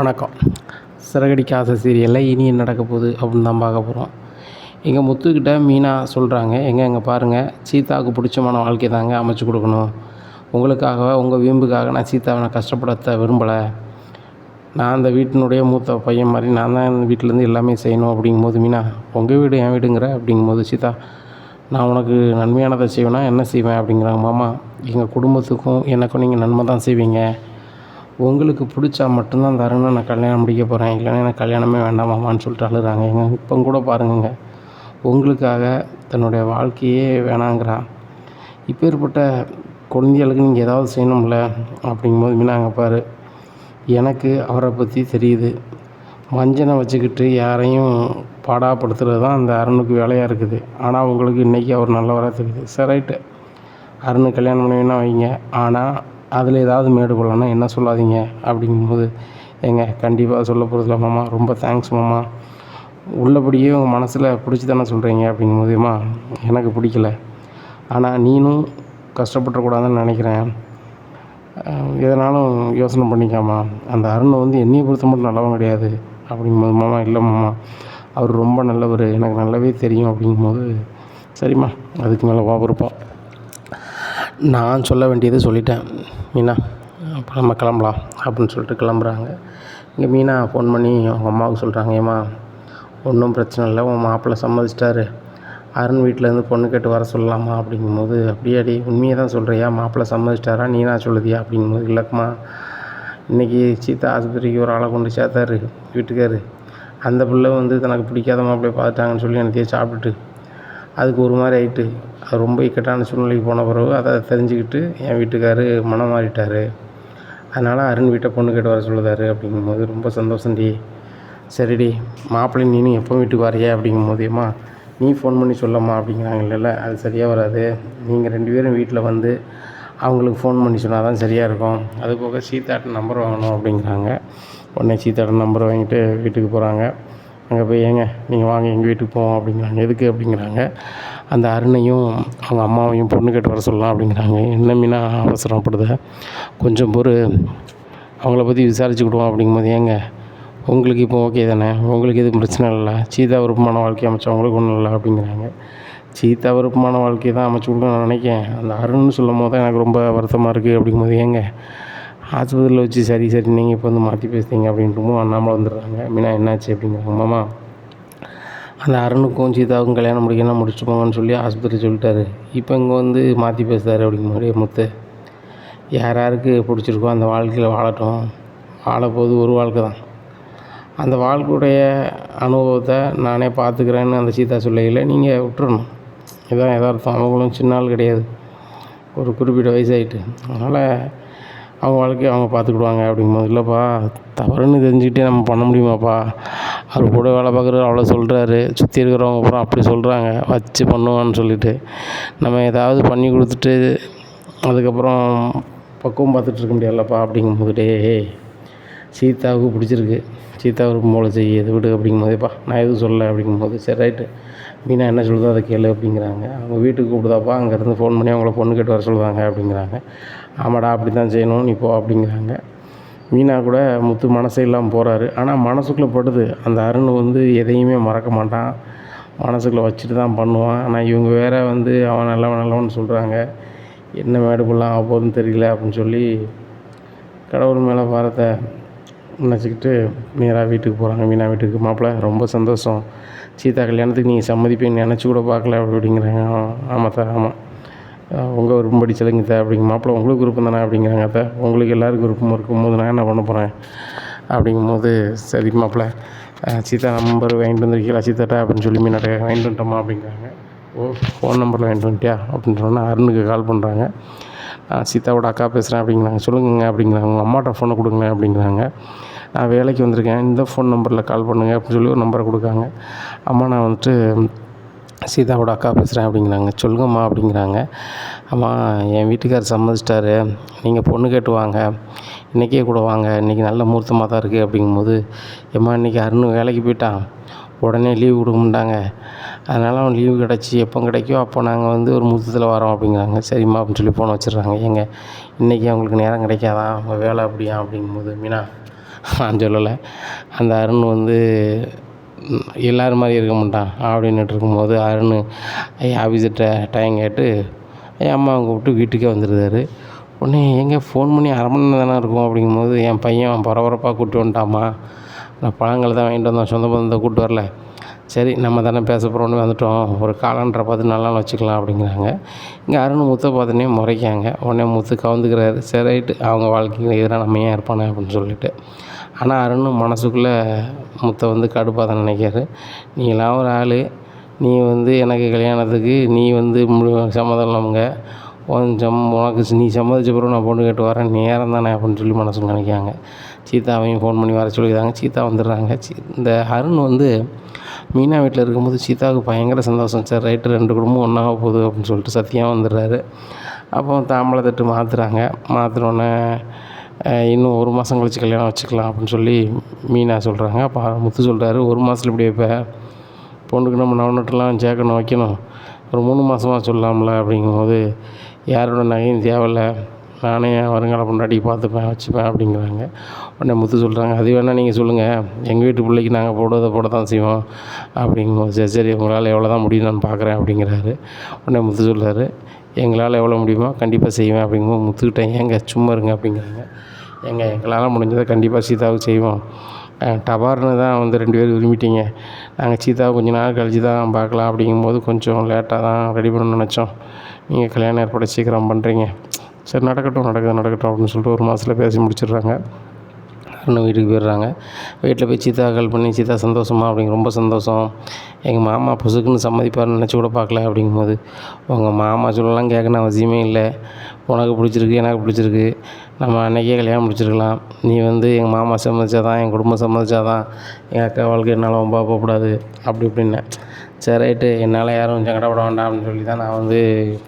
வணக்கம். சிறகடிக்க ஆசை சீரியலில் இனி என்ன நடக்க போகுது அப்படின்னு தான் பார்க்க போகிறோம். எங்கள் முத்துக்கிட்ட மீனா சொல்கிறாங்க, எங்கே பாருங்கள், சீதாவுக்கு பிடிச்சமான வாழ்க்கை தாங்க அமைச்சு கொடுக்கணும். உங்களுக்காக உங்கள் வீம்புக்காக நான் சீதாவை கஷ்டப்படுத்த விரும்பலை. நான் அந்த வீட்டினுடைய மூத்த பையன் மாதிரி நான் தான் இந்த வீட்டிலேருந்து எல்லாமே செய்யணும். அப்படிங்கும்போது மீனா, உங்கள் வீடு என் வீடுங்கிற அப்படிங்கும்போது சீதா, நான் உனக்கு நன்மையானதை செய்வேனா என்ன செய்வேன் அப்படிங்கிறாங்க. மாமா, எங்கள் குடும்பத்துக்கும் எனக்கும் நீங்கள் நன்மை தான் செய்வீங்க. உங்களுக்கு பிடிச்சா மட்டும்தான் அந்த அருணை நான் கல்யாணம் முடிக்க போகிறேன், இல்லைன்னா எனக்கு கல்யாணமே வேண்டாம் மாமான்னு சொல்லிட்டு அழுகிறாங்க. இப்போ கூட பாருங்க, உங்களுக்காக தன்னுடைய வாழ்க்கையே வேணாங்கிறா. இப்பேற்பட்ட குழந்தைகளுக்கு நீங்கள் ஏதாவது செய்யணும்ல அப்படிங்கும்போது மீனாங்க பாரு, எனக்கு அவரை பற்றி தெரியுது. வஞ்சனை வச்சுக்கிட்டு யாரையும் பாடாப்படுத்துறது தான் அந்த அருணுக்கு வேலையாக இருக்குது. ஆனால் உங்களுக்கு இன்றைக்கி அவர் நல்லவராக தெரியுது. சரி, ரைட்டு, அருணு கல்யாணம் பண்ணுவீங்கன்னா வைங்க, ஆனால் அதில் ஏதாவது மேடு போடலான்னா என்ன சொல்லாதீங்க அப்படிங்கும்போது, கண்டிப்பாக சொல்ல போகிறதில்ல மாமா, ரொம்ப தேங்க்ஸ் மாமா, உள்ளபடியே உங்கள் மனசில் பிடிச்சி தானே சொல்கிறீங்க அப்படிங்கும்போதுமா, எனக்கு பிடிக்கல, ஆனால் நீனும் கஷ்டப்பட்டுறக்கூடாதுன்னு நினைக்கிறேன், எதனாலும் யோசனை பண்ணிக்காமா, அந்த அருணை என்னையை பொறுத்த மட்டும் நல்லவன் கிடையாது அப்படிங்கும்போது, மாமா இல்லை மாமா, அவர் ரொம்ப நல்லவர், எனக்கு நல்லாவே தெரியும் அப்படிங்கும்போது, சரிம்மா, அதுக்கு மேலே வாபருப்போம், நான் சொல்ல வேண்டியது சொல்லிட்டேன் மீனா, அப்போ நம்ம கிளம்பலாம் அப்படின்னு சொல்லிட்டு கிளம்புறாங்க. இங்கே மீனா ஃபோன் பண்ணி அவங்க அம்மாவுக்கு சொல்கிறாங்க, ஏம்மா ஒன்றும் பிரச்சனை இல்லை, உன் மாப்பிள்ளை சம்மதிச்சிட்டாரு, அருண் வீட்டிலேருந்து பொண்ணு கேட்டு வர சொல்லலாமா அப்படிங்கும்போது, அப்படியாடி உண்மையை தான் சொல்கிறியா, மாப்பிள்ளை சம்மதிச்சிட்டாரா நீனா சொல்லுதியா அப்படிங்கும்போது, இல்லைக்குமா, இன்றைக்கி சீதா ஆஸ்பத்திரிக்கு ஒரு ஆளை கொண்டு சேர்த்தாரு வீட்டுக்காரு, அந்த பிள்ளை தனக்கு பிடிக்காத மாப்பிள்ளையை பார்த்துட்டாங்கன்னு சொல்லி எனக்கு சாப்பிட்டுட்டு அதுக்கு ஒரு மாதிரி ஆகிட்டு, அது ரொம்ப இக்கட்டான சூழ்நிலைக்கு போன பிறகு அதை தெரிஞ்சுக்கிட்டு என் வீட்டுக்காரு மனம் மாறிட்டார், அதனால் அருண் வீட்டை பொண்ணு கேட்டு வர சொல்லுதாரு அப்படிங்கும்போது, ரொம்ப சந்தோஷம்டி, சரிடி மாப்பிள்ளை நீ எப்போ வீட்டுக்கு வரைய அப்படிங்கும்போதேம்மா, நீ ஃபோன் பண்ணி சொல்லம்மா அப்படிங்கிறாங்க. இல்லை அது சரியாக வராது, நீங்கள் 2 பேரும் வீட்டில் அவங்களுக்கு ஃபோன் பண்ணி சொன்னால் தான் சரியாக இருக்கும், அதுபோக சீதாட்ட நம்பர் வாங்கணும் அப்படிங்கிறாங்க. உடனே சீதாட்ட நம்பர் வாங்கிட்டு வீட்டுக்கு போகிறாங்க. அங்கே போய் நீங்கள் வாங்க எங்கள் வீட்டுக்கு போவோம் அப்படிங்கிறாங்க. எதுக்கு அப்படிங்கிறாங்க. அந்த அருணையும் அவங்க அம்மாவையும் பொண்ணு கேட்டு வர சொல்லலாம் அப்படிங்கிறாங்க. என்ன மீனா அவசரப்படுத, கொஞ்சம் அவங்கள பற்றி விசாரிச்சுக்கிடுவோம் அப்படிங்கும்போது, உங்களுக்கு இப்போ ஓகே தானே, உங்களுக்கு எதுவும் பிரச்சனை இல்லை, சீதா விருப்பமான வாழ்க்கையை அமைச்சா உங்களுக்கு ஒன்றும் இல்லை அப்படிங்கிறாங்க. சீதா விருப்பமான வாழ்க்கையை தான் அமைச்சு கொடுக்க நான் நினைக்கிறேன், அந்த அருண்னு சொல்லும் போது தான் எனக்கு ரொம்ப வருத்தமாக இருக்குது அப்படிங்கும்போது, ஆஸ்பத்திரியில் வச்சு சரி நீங்கள் இப்போ மாற்றி பேசுகிறீங்க அப்படின்ட்டு அண்ணாமலை வந்துடுறாங்க. மீனா என்னாச்சு அப்படிங்கிறாங்க. மாமா, அந்த அருணுக்கும் சீதாவுக்கும் கல்யாணம் முடிக்கணும் முடிச்சுட்டு போங்கன்னு சொல்லி ஆஸ்பத்திரி சொல்லிட்டாரு, இப்போ இங்கே மாற்றி பேசுகிறாரு அப்படிங்கும்போது, முத்து யாருக்கு பிடிச்சிருக்கோ அந்த வாழ்க்கையில் வாழட்டும், வாழப்போது ஒரு வாழ்க்கை தான், அந்த வாழ்க்கையுடைய அனுபவத்தை நானே பார்த்துக்கிறேன்னு அந்த சீதா சொல்லையில் நீங்கள் விட்டுறணும், இதுதான் எதார்த்தம், அவங்களும் சின்ன ஆள் கிடையாது, ஒரு குறிப்பிட்ட வயசாகிட்டு, அதனால் அவங்க வாழ்க்கையை அவங்க பார்த்துக்கிடுவாங்க அப்படிங்கும்போது, இல்லைப்பா தவறுன்னு தெரிஞ்சுக்கிட்டே நம்ம பண்ண முடியுமாப்பா, அவர் கூட வேலை பார்க்குறாரு அவ்வளோ சொல்கிறாரு, சுற்றி இருக்கிறவங்க அப்புறம் அப்படி சொல்கிறாங்க வச்சு பண்ணுவான்னு சொல்லிவிட்டு, நம்ம ஏதாவது பண்ணி கொடுத்துட்டு அதுக்கப்புறம் பக்குவம் பார்த்துட்டு இருக்க முடியாதுல்லப்பா அப்படிங்கும்போது, சீதாவுக்கு பிடிச்சிருக்கு, சீதா விருப்பம் போல செய்யுது விடு அப்படிங்கும்போதேப்பா நான் எதுவும் சொல்லலை அப்படிங்கும்போது, சரி ரைட்டு மீனா என்ன சொல்லுதோ அதை கேளு அப்படிங்கிறாங்க. அவங்க வீட்டுக்கு கூப்பிடுதாப்பா, அங்கேருந்து ஃபோன் பண்ணி அவங்கள பொண்ணு கேட்டு வர சொல்லுவாங்க அப்படிங்கிறாங்க. ஆமாடா அப்படி தான் செய்யணும் நீ போ அப்படிங்கிறாங்க. மீனா கூட முத்து மனசே இல்லாமல் போகிறாரு, ஆனால் மனசுக்குள்ளே படுது, அந்த அருண் எதையுமே மறக்க மாட்டான், மனசுக்குள்ளே வச்சுட்டு தான் பண்ணுவான், ஆனால் இவங்க வேறு அவன் நல்லவன் சொல்கிறாங்க, என்ன மேடுபடலாம் ஆக போகுதுன்னு தெரியல அப்படின்னு சொல்லி கடவுள் மேலே பாரத்தை நினச்சிக்கிட்டு நேராக வீட்டுக்கு போகிறாங்க. மீனா வீட்டுக்கு. மாப்பிள்ளை ரொம்ப சந்தோஷம், சீதா கல்யாணத்துக்கு நீங்கள் சம்மதிப்பேன்னு நினச்சி கூட பார்க்கல அப்படிங்கிறாங்க. ஆமாம் சார், ஆமாம், உங்கள் விருப்பம்படி செலுங்க சார் அப்படிங்க. மாப்பிள்ளை உங்களுக்கு விருப்பம் தானே அப்படிங்கிறாங்க. சார் உங்களுக்கு எல்லாருக்கும் விருப்பம் இருக்கும்போது நான் என்ன பண்ண போகிறேன் அப்படிங்கும்போது, சரி மாப்பிள்ளை சீதா நம்பர் வாங்கிட்டு வந்துருக்கீங்களா சீதாட்டா அப்படின்னு சொல்லி மீனாட்ட வாங்கிட்டு வந்துட்டோமா அப்படிங்கிறாங்க. ஓ, ஃபோன் நம்பரில் வாங்கிட்டு வந்துட்டியா அப்படின்றோன்னா அருணுக்கு கால் பண்ணுறாங்க. சீதாவோட அக்கா பேசுகிறேன் அப்படிங்கிறாங்க. சொல்லுங்க அப்படிங்கிறாங்க. உங்கள் அம்மாட்ட ஃபோனை கொடுங்க அப்படிங்கிறாங்க. நான் வேலைக்கு வந்திருக்கேன், இந்த ஃபோன் நம்பரில் கால் பண்ணுங்கள் அப்படின்னு சொல்லி ஒரு நம்பரை கொடுக்காங்க. அம்மா நான் சீதாவோட அக்கா பேசுகிறேன் அப்படிங்கிறாங்க. சொல்லுங்கம்மா அப்படிங்கிறாங்க. அம்மா என் வீட்டுக்காரர் சம்மதிச்சிட்டாரு, நீங்கள் பொண்ணு கேட்டு வாங்க, இன்றைக்கே கூட வாங்க, இன்றைக்கி நல்ல முகூர்த்தமாக தான் இருக்குது அப்படிங்கும்போது, ஏம்மா இன்றைக்கி அருண் வேலைக்கு போயிட்டான், உடனே லீவு கொடுக்க மாட்டாங்க, அதனால் அவன் லீவு கிடச்சி எப்போ கிடைக்கோ அப்போ நாங்கள் ஒரு முகூர்த்தத்தில் வரோம் அப்படிங்கிறாங்க. சரிம்மா அப்படின்னு சொல்லி ஃபோனை வச்சிடுறாங்க. இன்றைக்கி அவங்களுக்கு நேரம் கிடைக்காதா, அவங்க வேலை அப்படியா அப்படிங்கும்போது, மீனா நான் சொல்லலை. அந்த அருண் வந்து எல்லோரும் மாதிரி இருக்க மாட்டான் அப்படின்னுட்டு இருக்கும்போது அருண் ஆஃபீஸர்கிட்ட டைம் கேட்டு என் அம்மாவை கூப்பிட்டு வீட்டுக்கே வந்துடுறாரு. உடனே எங்கே ஃபோன் பண்ணி அரை மணி நேரம் தானே இருக்கும் அப்படிங்கும்போது, என் பையன் பரபரப்பாக கூப்பிட்டு வந்துட்டாம்மா, நான் பழங்கள் தான் வாங்கிட்டு வந்தோம், சொந்த பந்தத்தை கூப்பிட்டு வரல, சரி நம்ம தானே பேச போகிறோன்னு வந்துவிட்டோம், ஒரு காலண்டரை பார்த்து நல்ல நாள் வச்சுக்கலாம் அப்படிங்கிறாங்க. இங்கே அருண் முத்தை பார்த்தோன்னே முறைக்காங்க. உடனே முத்து கவுந்துக்கிறாரு. சரி ரைட்டு, அவங்க வாழ்க்கைக்கு எதிராக நம்ம ஏன் இருப்பானே அப்படின்னு சொல்லிட்டு. ஆனால் அருண் மனசுக்குள்ளே முத்தை வந்து கடுப்பாக தான் நினைக்கிறாரு. நீலாம் ஒரு ஆள், நீ வந்து எனக்கு கல்யாணத்துக்கு நீ வந்து சம்மதம் இல்லாமங்க கொஞ்சம் உனக்கு நீ சம்மதிச்ச பிறகு நான் பொண்ணு கேட்டு வரேன், நேரம் தானே அப்படின்னு சொல்லி மனசுக்கு நினைக்காங்க. சீதாவையும் ஃபோன் பண்ணி வர சொல்லியிருந்தாங்க. சீதா வந்துடுறாங்க. இந்த அருண் வந்து மீனா வீட்டில் இருக்கும்போது சீதாவுக்கு பயங்கர சந்தோஷம். சரி ரைட்டு, 2 குடும்பம் ஒன்றாக போகுது அப்படின்னு சொல்லிட்டு சத்தியம் வந்துடுறாரு. அப்போ தாம்பழை தட்டு மாற்றுறாங்க. மாற்றினோன்னே இன்னும் 1 மாதம் கழிச்சு கல்யாணம் வச்சுக்கலாம் அப்படின்னு சொல்லி மீனா சொல்கிறாங்க. அப்போ முத்து சொல்கிறாரு, 1 மாதத்தில் இப்படி வைப்ப, பொண்ணுக்கு நம்ம நவநட்டுலாம் சேர்க்கணும் வைக்கணும், ஒரு 3 மாதமாக சொல்லலாம்ல அப்படிங்கும்போது, யாரோட நகையும் தேவையில்ல, நானே என் வருங்கால பொண்டாட்டி பார்த்துப்பேன் வச்சுப்பேன் அப்படிங்கிறாங்க. உடனே முத்து சொல்கிறாங்க, அது வேணால் நீங்கள் சொல்லுங்கள், எங்கள் வீட்டு பிள்ளைக்கு நாங்கள் போட தான் செய்வோம் அப்படிங்கும்போது, சரி சரி உங்களால் எவ்வளோ தான் முடியும் நான் பார்க்குறேன் அப்படிங்கிறாரு. உடனே முத்து சொல்கிறாரு, எங்களால் எவ்வளோ முடியுமோ கண்டிப்பாக செய்வேன் அப்படிங்கும்போது, முத்துக்கிட்ட ஏங்க சும்மா இருங்க அப்படிங்கிறாங்க. எங்களால் முடிஞ்சதை கண்டிப்பாக சீதாவுக்கு செய்வோம், டபார்னு தான் வந்து 2 பேரும் விரும்பிட்டீங்க, நாங்கள் சீதாவை கொஞ்சம் நாள் கழிச்சு தான் பார்க்கலாம் அப்படிங்கும்போது கொஞ்சம் லேட்டாக தான் ரெடி பண்ணணும்னு நினச்சோம், நீங்கள் கல்யாணம் ஏற்பாடு சீக்கிரம் பண்ணுறீங்க, சரி நடக்கட்டும் அப்படின்னு சொல்லிட்டு 1 மாதத்தில் பேசி முடிச்சிடுறாங்க. அருண் வீட்டுக்கு போயிடுறாங்க. வீட்டில் போய் சீதா கால் பண்ணி, சீதா சந்தோஷமா அப்படிங்க, ரொம்ப சந்தோஷம், எங்கள் மாமா புசுக்குன்னு சம்மதிப்பார்னு நினச்சி கூட பார்க்கல அப்படிங்கும்போது, உங்கள் மாமா சொல்லலாம் கேட்கணும் அவசியமே இல்லை, உனக்கு பிடிச்சிருக்கு எனக்கு பிடிச்சிருக்கு, நம்ம அன்றைக்கே கல்யாணம் முடிச்சிருக்கலாம், நீ வந்து எங்கள் மாமா சம்மதிச்சா தான், என் குடும்பம் சம்மதிச்சா தான் எங்கள் அக்கா வாழ்க்கை என்னால் ரொம்ப போகக்கூடாது அப்படி இப்படின்னேன். சரி ரைட்டு, என்னால் யாரும் சங்கடப்பட வேண்டாம் அப்படின்னு சொல்லி தான் நான் வந்து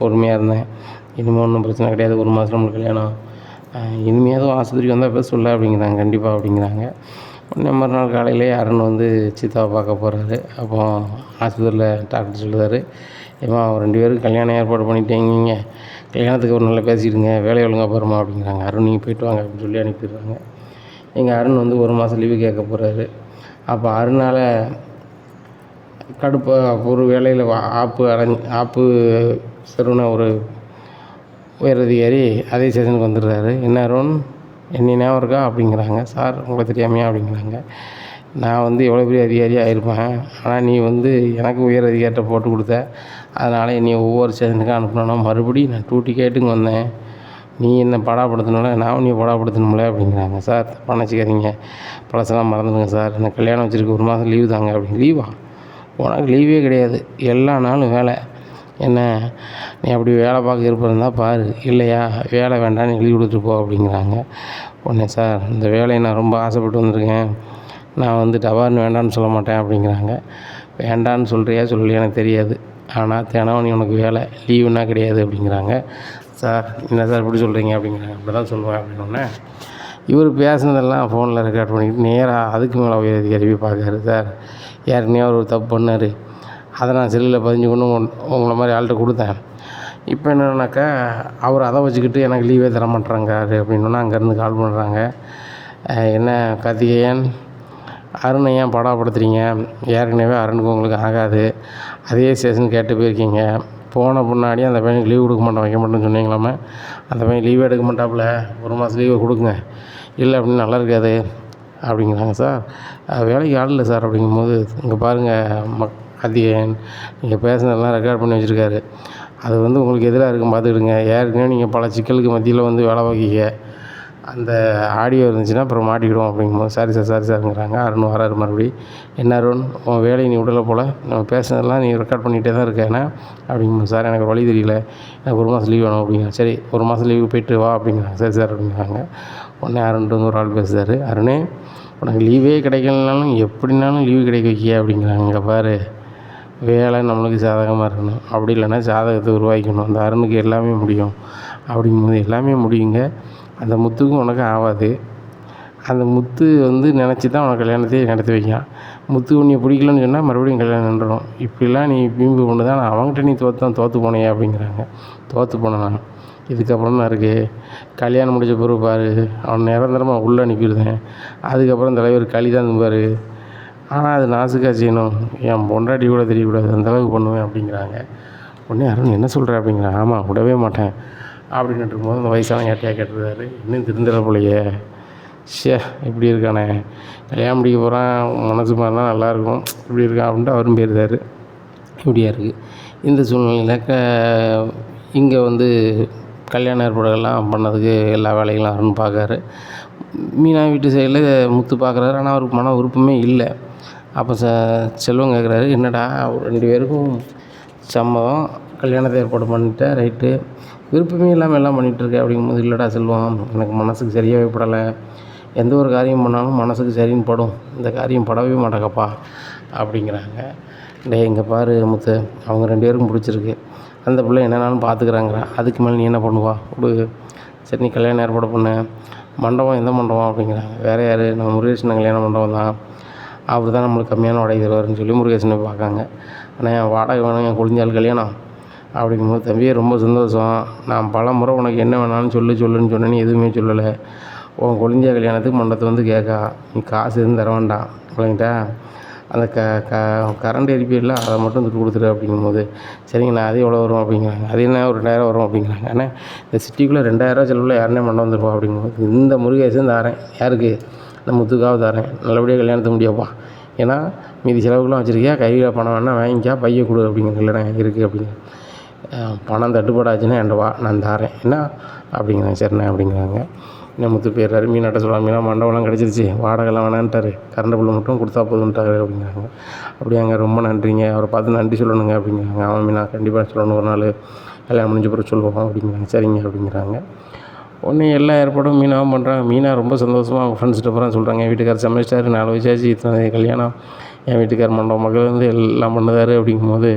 பொறுமையாக இருந்தேன். இனிமேல் ஒன்றும் பிரச்சனை கிடையாது, 1 மாதம் நம்மளுக்கு கல்யாணம், இனிமேல் ஆஸ்பத்திரிக்கு வந்தால் பேச சொல்ல அப்படிங்கிறாங்க. கண்டிப்பாக அப்படிங்கிறாங்க. உடனே மறுநாள் காலையிலே அருண் வந்து சீதாவை பார்க்க போகிறாரு. அப்போ ஆஸ்பத்திரியில் டாக்டர் சொல்லுவார், ஏம்மா 2 பேரும் கல்யாணம் ஏற்பாடு பண்ணிட்டீங்க, கல்யாணத்துக்கு ஒரு நாளில் பேசிக்கிடுங்க, வேலையை ஒழுங்காக பாருமா அப்படிங்கிறாங்க. அருண் நீங்கள் போய்ட்டு வாங்க அப்படின்னு சொல்லி அனுப்பிடுறாங்க. எங்கள் அருண் வந்து 1 மாதம் லீவு கேட்க போகிறாரு. அப்போ அருணால் கடுப்பாக ஒரு வேலையில் ஆப்பு சருன ஒரு உயர் அதிகாரி அதே ஸ்டேஷனுக்கு வந்துடுறாரு. என்ன அருண், என்னை ஞாபகம் இருக்கா அப்படிங்கிறாங்க. சார் உங்களை தெரியாமையா அப்படிங்கிறாங்க. நான் வந்து எவ்வளோ பெரிய அதிகாரியாக இருப்பேன், ஆனால் நீ வந்து எனக்கு உயர் அதிகாரிட்ட போட்டு கொடுத்த, அதனால் என்னை ஒவ்வொரு ஸ்டேஷனுக்கும் அனுப்பினோன்னா மறுபடியும் நான் 2 டிக்கெட்டுங்க வந்தேன், நீ என்னை படாப்படுத்தணும்ல, நான் நீ படாப்படுத்தணும்ல அப்படிங்கிறாங்க. சார் தப்பாக நினச்சிக்காதீங்க, பழசெல்லாம் மறந்துடுங்க சார், எனக்கு கல்யாணம் வச்சுருக்கு, 1 மாதம் லீவு தாங்க அப்படின்னு. லீவா? உனக்கு லீவே கிடையாது, எல்லா நாளும் வேலை, என்ன நீ அப்படி வேலை பார்க்க இருப்பா பாரு, இல்லையா வேலை வேண்டாம் நீ லீவ் கொடுத்துட்டு போ அப்படிங்கிறாங்க. உடனே சார் இந்த வேலையை நான் ரொம்ப ஆசைப்பட்டு வந்திருக்கேன், நான் வந்து டபார்னு வேண்டான்னு சொல்ல மாட்டேன் அப்படிங்கிறாங்க. வேண்டான்னு சொல்கிறியா சொல்லலையா எனக்கு தெரியாது, ஆனால் தினம் நீ உனக்கு வேலை லீவுன்னா கிடையாது அப்படிங்கிறாங்க. சார் என்ன சார் இப்படி சொல்கிறீங்க அப்படிங்கிறாங்க. அப்படி தான் சொல்லுவேன் அப்படின்னோடனே இவர் பேசுனதெல்லாம் ஃபோனில் ரெக்கார்ட் பண்ணிக்கிட்டு நேராக அதுக்கு மேலே உயர் அதிகாரி பார்க்காரு. சார் ஏற்கனவே அவர் ஒரு தப்பு பண்ணார், அதை நான் செல்லில் பதிஞ்சு கொண்டு உங்களை மாதிரி ஆள்கிட்ட கொடுத்தேன், இப்போ என்னன்னாக்கா அவர் அதை வச்சுக்கிட்டு எனக்கு லீவே தர மாட்டேறாங்காரு அப்படின்னா அங்கேருந்து கால் பண்ணுறாங்க. என்ன கார்த்திகேயன், அருணை ஏன் படாப்படுத்துறீங்க, ஏற்கனவே அருணுக்கு உங்களுக்கு ஆகாது, அதே ஸ்டேஷன் கேட்டு போயிருக்கீங்க, போன முன்னாடி அந்த பையனுக்கு லீவ் கொடுக்க மாட்டேன் வைக்க மாட்டேன்னு சொன்னீங்களாமே, அந்த பையன் லீவே எடுக்க மாட்டாப்புல, 1 மாதம் லீவை கொடுங்க, இல்லை அப்படின்னு நல்லா இருக்காது அப்படிங்கிறாங்க. சார் வேலைக்கு ஆள் இல்லை சார் அப்படிங்கும்போது, இங்கே பாருங்கள் கார்த்திகேயன், நீங்கள் பேசுனதெல்லாம் ரெக்கார்ட் பண்ணி வச்சுருக்காரு, அது வந்து உங்களுக்கு எதிராக இருக்கும் பார்த்துக்கிடுங்க, ஏற்கனவே நீங்கள் பல சிக்கலுக்கு மத்தியில் வந்து வேலை பார்க்கிங்க, அந்த ஆடியோ இருந்துச்சுன்னா அப்புறம் மாட்டிக்கிடுவோம் அப்படிங்கும்போது, சாரி சாருங்கிறாங்க. அருண் வராரு மறுபடியும். என்ன அருண் உன் வேலையை நீ விடலை போல், நம்ம பேசுனதெல்லாம் நீ ரெக்கார்ட் பண்ணிகிட்டே தான் இருக்கேண்ணா அப்படிங்கும்போது, சார் எனக்கு வழி தெரியல, எனக்கு 1 மாதம் லீவ் வேணும் அப்படிங்க. சரி 1 மாதம் லீவு போய்ட்டு வா அப்படிங்கிறாங்க. சரி சார் அப்படிங்கிறாங்க. உடனே அருண்ட்டு வந்து ஒரு ஆள் பேசுகிறாரு. அருணே உனக்கு லீவே கிடைக்கலனாலும் எப்படினாலும் லீவு கிடைக்க வைக்க அப்படிங்கிறாங்க. இங்கே பாரு, வேலை நம்மளுக்கு சாதகமாக இருக்கணும், அப்படி இல்லைன்னா சாதகத்தை உருவாக்கிக்கணும், அந்த அருணுக்கு எல்லாமே முடியும் அப்படிங்கும்போது, எல்லாமே முடியுங்க, அந்த முத்துக்கும் உனக்கு ஆகாது, அந்த முத்து வந்து நினச்சி தான் உனக்கு கல்யாணத்தையே நடத்தி வைக்கான், முத்து உன்னை பிடிக்கலன்னு சொன்னால் மறுபடியும் கல்யாணம் நின்றுடும், இப்படிலாம் நீ பிம்பு கொண்டு தான் அவங்ககிட்ட நீ தோற்று போனேன் அப்படிங்கிறாங்க. தோற்று போனேன் நான், இதுக்கப்புறம் தான் இருக்குது. கல்யாணம் முடிச்ச பிறகு பாரு அவன் நிரந்தரமாக உள்ளே அனுப்பிடுவேன். அதுக்கப்புறம் தலைவர் களி தான் திம்பார். ஆனால் அது நாசுக்காக செய்யணும். என் பொண்டாட்டி கூட தெரியக்கூடாது, அந்தளவுக்கு பண்ணுவேன் அப்படிங்கிறாங்க. உடனே அருண் என்ன சொல்கிற அப்படிங்கிறான். ஆமாம் விடவே மாட்டேன் அப்படின்னு இருக்கும்போது அந்த வயசான யார்ட்டையாக கேட்டுருக்காரு. இன்னும் திருந்தலை போலையே, ஷே இப்படி இருக்கானே, கல்யாணம் முடிக்க போகிறான், மனசு மாதிரினா நல்லாயிருக்கும், இப்படி இருக்கான் அப்படின்ட்டு அவரும் போயிருந்தார். இப்படியா இருக்குது இந்த சூழ்நிலையில் இங்கே வந்து கல்யாண ஏற்பாடுகள்லாம் பண்ணதுக்கு எல்லா வேலைகளும் அருண் பார்க்காரு. மீனா வீட்டு சைடில் முத்து பார்க்குறாரு. ஆனால் அவருக்கு மன விருப்பமே இல்லை. அப்போ செல்வம் கேட்குறாரு, என்னடா 2 பேருக்கும் சம்மதம், கல்யாணத்தை ஏற்பாடு பண்ணிட்டேன், ரைட்டு, விருப்பமே இல்லாமல் எல்லாம் பண்ணிகிட்ருக்கேன் அப்படிங்கும்போது, இல்லைடா செல்வம், எனக்கு மனசுக்கு சரியாகவே படலை, எந்த ஒரு காரியம் பண்ணாலும் மனசுக்கு சரின்னு படும், இந்த காரியம் படவே மாட்டேங்கப்பா அப்படிங்கிறாங்க. டேய் இங்கே பாரு முத்து, அவங்க 2 பேருக்கும் பிடிச்சிருக்கு, அந்த பிள்ளை என்னென்னாலும் பார்த்துக்குறாங்கிறேன், அதுக்கு மேலே நீ என்ன பண்ணுவா விடு, சரி நீ கல்யாணம் ஏற்பாடு பண்ணு, மண்டபம் எந்த மண்டபம் அப்படிங்கிறாங்க. வேறு யார், நம்ம முருகேசன் கல்யாண மண்டபம் தான், அவர் தான் நம்மளுக்கு கம்மியான வாடகை தருவார்னு சொல்லி முருகேசனை பார்க்காங்க. ஆனால் என் வாடகை வேணும், என் கொழுந்தாள் கல்யாணம் அப்படிங்கும்போது, தம்பியே ரொம்ப சந்தோஷம், நான் பல முறை உனக்கு என்ன வேணாலும் சொல்லுன்னு சொன்னேன், நீ எதுவுமே சொல்லலை, உன் கொழுந்தியா கல்யாணத்துக்கு மண்டபத்தை வந்து கேட்கா, நீ காசு எதுவும் தர வேண்டாம் இல்லைங்கிட்டா, அந்த கரண்ட் எரிப்பில்லை அதை மட்டும் துட்டு கொடுத்துரு அப்படிங்கும்போது, சரிங்க நான் அது எவ்வளோ வரும் அப்படிங்கிறாங்க. அது என்ன ஒரு 2000 வரும் அப்படிங்கிறாங்க. ஆனால் இந்த சிட்டிக்குள்ளே 2000 செலவில் யாருனே மண்டபம் தருவா அப்படிங்கும்போது, இந்த முருகேசன் தாரேன், யாருக்கு, இந்த முத்துக்காக தாரேன், நல்லபடியாக கல்யாணத்தை முடியப்பா, ஏன்னா மீதி செலவுக்குலாம் வச்சுருக்கியா, கையில் பணம் வேணால் வாங்கிக்கா, பையை கொடு அப்படிங்கிற, இல்லைடா இருக்குது அப்படிங்கிற, பணம் தட்டுப்பாடாச்சுன்னா என்கிட்ட வா நான் தாரேன் என்ன அப்படிங்கிறாங்க. சரிண்ணே அப்படிங்கிறாங்க. இன்னும் முத்து போயிடுறாரு. மீனாட்ட சொல்லுவாங்க, மீனா மண்டபம்லாம் கிடச்சிருச்சு, வாடகைலாம் வேணான்ட்டார், கரண்ட் பில்லு மட்டும் கொடுத்தா போதுன்ட்டாரு அப்படிங்கிறாங்க. அப்படியாங்க, ரொம்ப நன்றிங்க, அவரை பார்த்து நன்றி சொல்லணுங்க அப்படிங்கிறாங்க. ஆமாம் மீனா, கண்டிப்பாக சொல்லணும், ஒரு நாள் கல்யாணம் முடிஞ்ச பிறகு சொல்லுவோம் அப்படிங்கிறாங்க. சரிங்க அப்படிங்கிறாங்க. உடனே எல்லா ஏற்பாடும் மீனாவும் பண்ணுறாங்க. மீனா ரொம்ப சந்தோஷமாக அவங்க ஃப்ரெண்ட்ஸ்கிட்ட பூரா சொல்கிறாங்க, என் வீட்டுக்காரர் சமைச்சிட்டாரு, 4 வயசாச்சு, இத்தனை கல்யாணம், என் வீட்டுக்காரர் மண்டபம் மக்கள் வந்து எல்லாம் பண்ணுதாரு அப்படிங்கும்போது,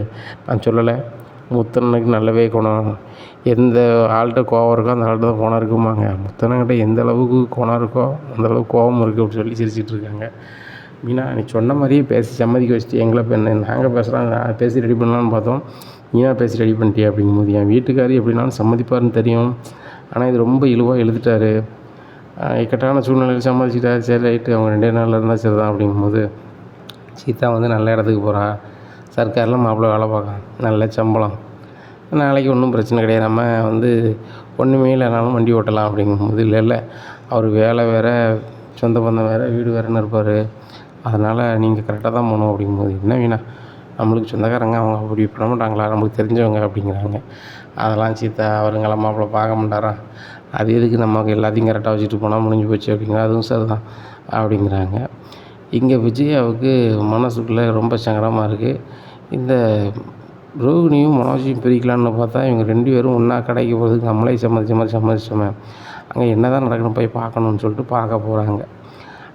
நான் சொல்லலை, முத்தனுக்கு நல்லவே குணம், எந்த ஆள்கிட்ட கோவம் இருக்கோ அந்த ஆள்கிட்ட தான் குணம் இருக்குமாங்க, முத்தனங்கிட்ட எந்த அளவுக்கு குணம் இருக்கோ அந்த அளவுக்கு கோபம் இருக்குது அப்படின்னு சொல்லி சிரிச்சிட்டு இருக்காங்க. மீனா நீ சொன்ன மாதிரியே பேசி சம்மதிக்க வச்சுட்டு எங்களை பெண்ணு, நாங்கள் பேசுகிறோம், பேசி ரெடி பண்ணலான்னு பார்த்தோம், மீனா பேசி ரெடி பண்ணிட்டியா அப்படிங்கும்போது, என் வீட்டுக்காரி எப்படின்னாலும் சம்மதிப்பாருன்னு தெரியும், ஆனால் இது ரொம்ப இழுவாக எழுதிட்டாரு, இக்கட்டான சூழ்நிலையில் சம்மதிச்சிட்டாரு, சரி ரைட்டு, அவங்க 2 நாளில் இருந்தால் சரி தான் அப்படிங்கும்போது, சீதா வந்து நல்ல இடத்துக்கு போகிறா, சர்க்காரில் மாப்பிள்ளை வேலை பார்க்கலாம், நல்ல சம்பளம், நாளைக்கு ஒன்றும் பிரச்சனை கிடையாது, நம்ம வந்து ஒன்றுமே இல்லைனாலும் வண்டி ஓட்டலாம் அப்படிங்கும்போது, இல்லை அவர் வேலை வேறு, சொந்த பந்தம் வேறு, வீடு வேறுன்னு இருப்பார், அதனால் நீங்கள் கரெக்டாக தான் போகணும் அப்படிங்கும்போது, என்ன வீணா நம்மளுக்கு சொந்தக்காரங்க, அவங்க அப்படி பண்ண மாட்டாங்களா, நம்மளுக்கு தெரிஞ்சவங்க அப்படிங்கிறாங்க. அதெல்லாம் சீதா, அவருங்களாம் மாப்பிள்ளை பார்க்க மாட்டாரா, அது எதுக்கு நமக்கு எல்லாத்தையும் கரெக்டாக வச்சுட்டு போனால் முடிஞ்சு போச்சு அப்படிங்கிற, அதுவும் சரி தான் அப்படிங்கிறாங்க. இங்கே விஜயாவுக்கு மனசுக்குள்ளே ரொம்ப சங்கடமாக இருக்குது. இந்த ரோகிணியும் மனோஜையும் பிரிக்கலான்னு பார்த்தா இவங்க 2 பேரும் ஒன்றா கடைக்கு போகிறதுக்கு நம்மளே சம்மதிச்சோமே, அங்கே என்ன தான் நடக்கணும் போய் பார்க்கணுன்னு சொல்லிட்டு பார்க்க போகிறாங்க.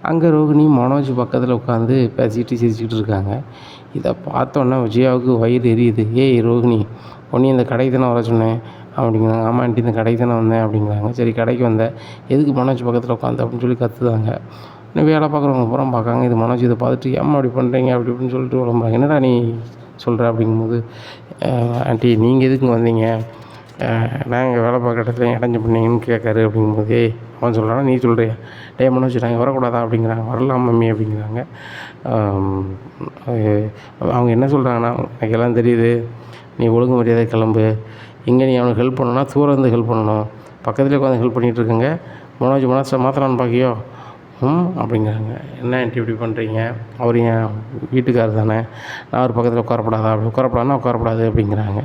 அங்கே ரோகிணி மனோஜ் பக்கத்தில் உட்காந்து பேசிக்கிட்டு சிரிச்சுக்கிட்டு இருக்காங்க. இதை பார்த்தோன்னா விஜயாவுக்கு வயிறு எரியுது. ஏய் ரோகிணி, உன்னை இந்த கடைக்கு தானே வர சொன்னேன் அப்படிங்கிறாங்க. ஆமாம் ஆண்டி, இந்த கடைக்கு தானே வந்தேன் அப்படிங்கிறாங்க. சரி கடைக்கு வந்தேன், எதுக்கு மனோஜ் பக்கத்தில் உட்காந்து அப்படின்னு சொல்லி கற்றுதாங்க. இன்னும் வேலை பார்க்குறவங்க பூரா பார்க்காங்க. இது மனோஜ் இதை பார்த்துட்டு ஏம்மா அப்படி பண்ணுறீங்க அப்படி இப்படின்னு சொல்லிட்டு விளம்புறாங்க. என்னடா நீ சொல்கிற அப்படிங்கும்போது, ஆண்டி நீங்கள் எதுக்குங்க வந்தீங்க, நாங்கள் வேலை பார்க்குற இடத்துல இடைஞ்சு பண்ணீங்கன்னு கேட்காரு அப்படிங்கும்போது, அவன் சொல்கிறானா நீ சொல்கிறியா, டே மனோஜ் நாங்கள் வரக்கூடாதா அப்படிங்கிறாங்க. வரலாம் மம்மி அப்படிங்கிறாங்க. அவங்க என்ன சொல்கிறாங்கன்னா, எனக்கு எல்லாம் தெரியுது, நீ ஒழுங்கு மரியாதை கிளம்பு, இங்கே நீ அவனுக்கு ஹெல்ப் பண்ணணும்னா தூரம் இருந்து ஹெல்ப் பண்ணணும், பக்கத்துலேயே உட்காந்து ஹெல்ப் பண்ணிகிட்டு இருக்கங்க, மனோஜ் மனசை மாற்றலான்னு பார்க்கியோ அப்படிங்கிறாங்க. என்ன ஆண்டி இப்படி பண்ணுறீங்க, அவர் என் வீட்டுக்காரர் தானே, நான் அவர் பக்கத்தில் உட்காரப்படாதா, அப்படி உட்காரப்படாதுன்னா உட்காரப்படாது அப்படிங்கிறாங்க.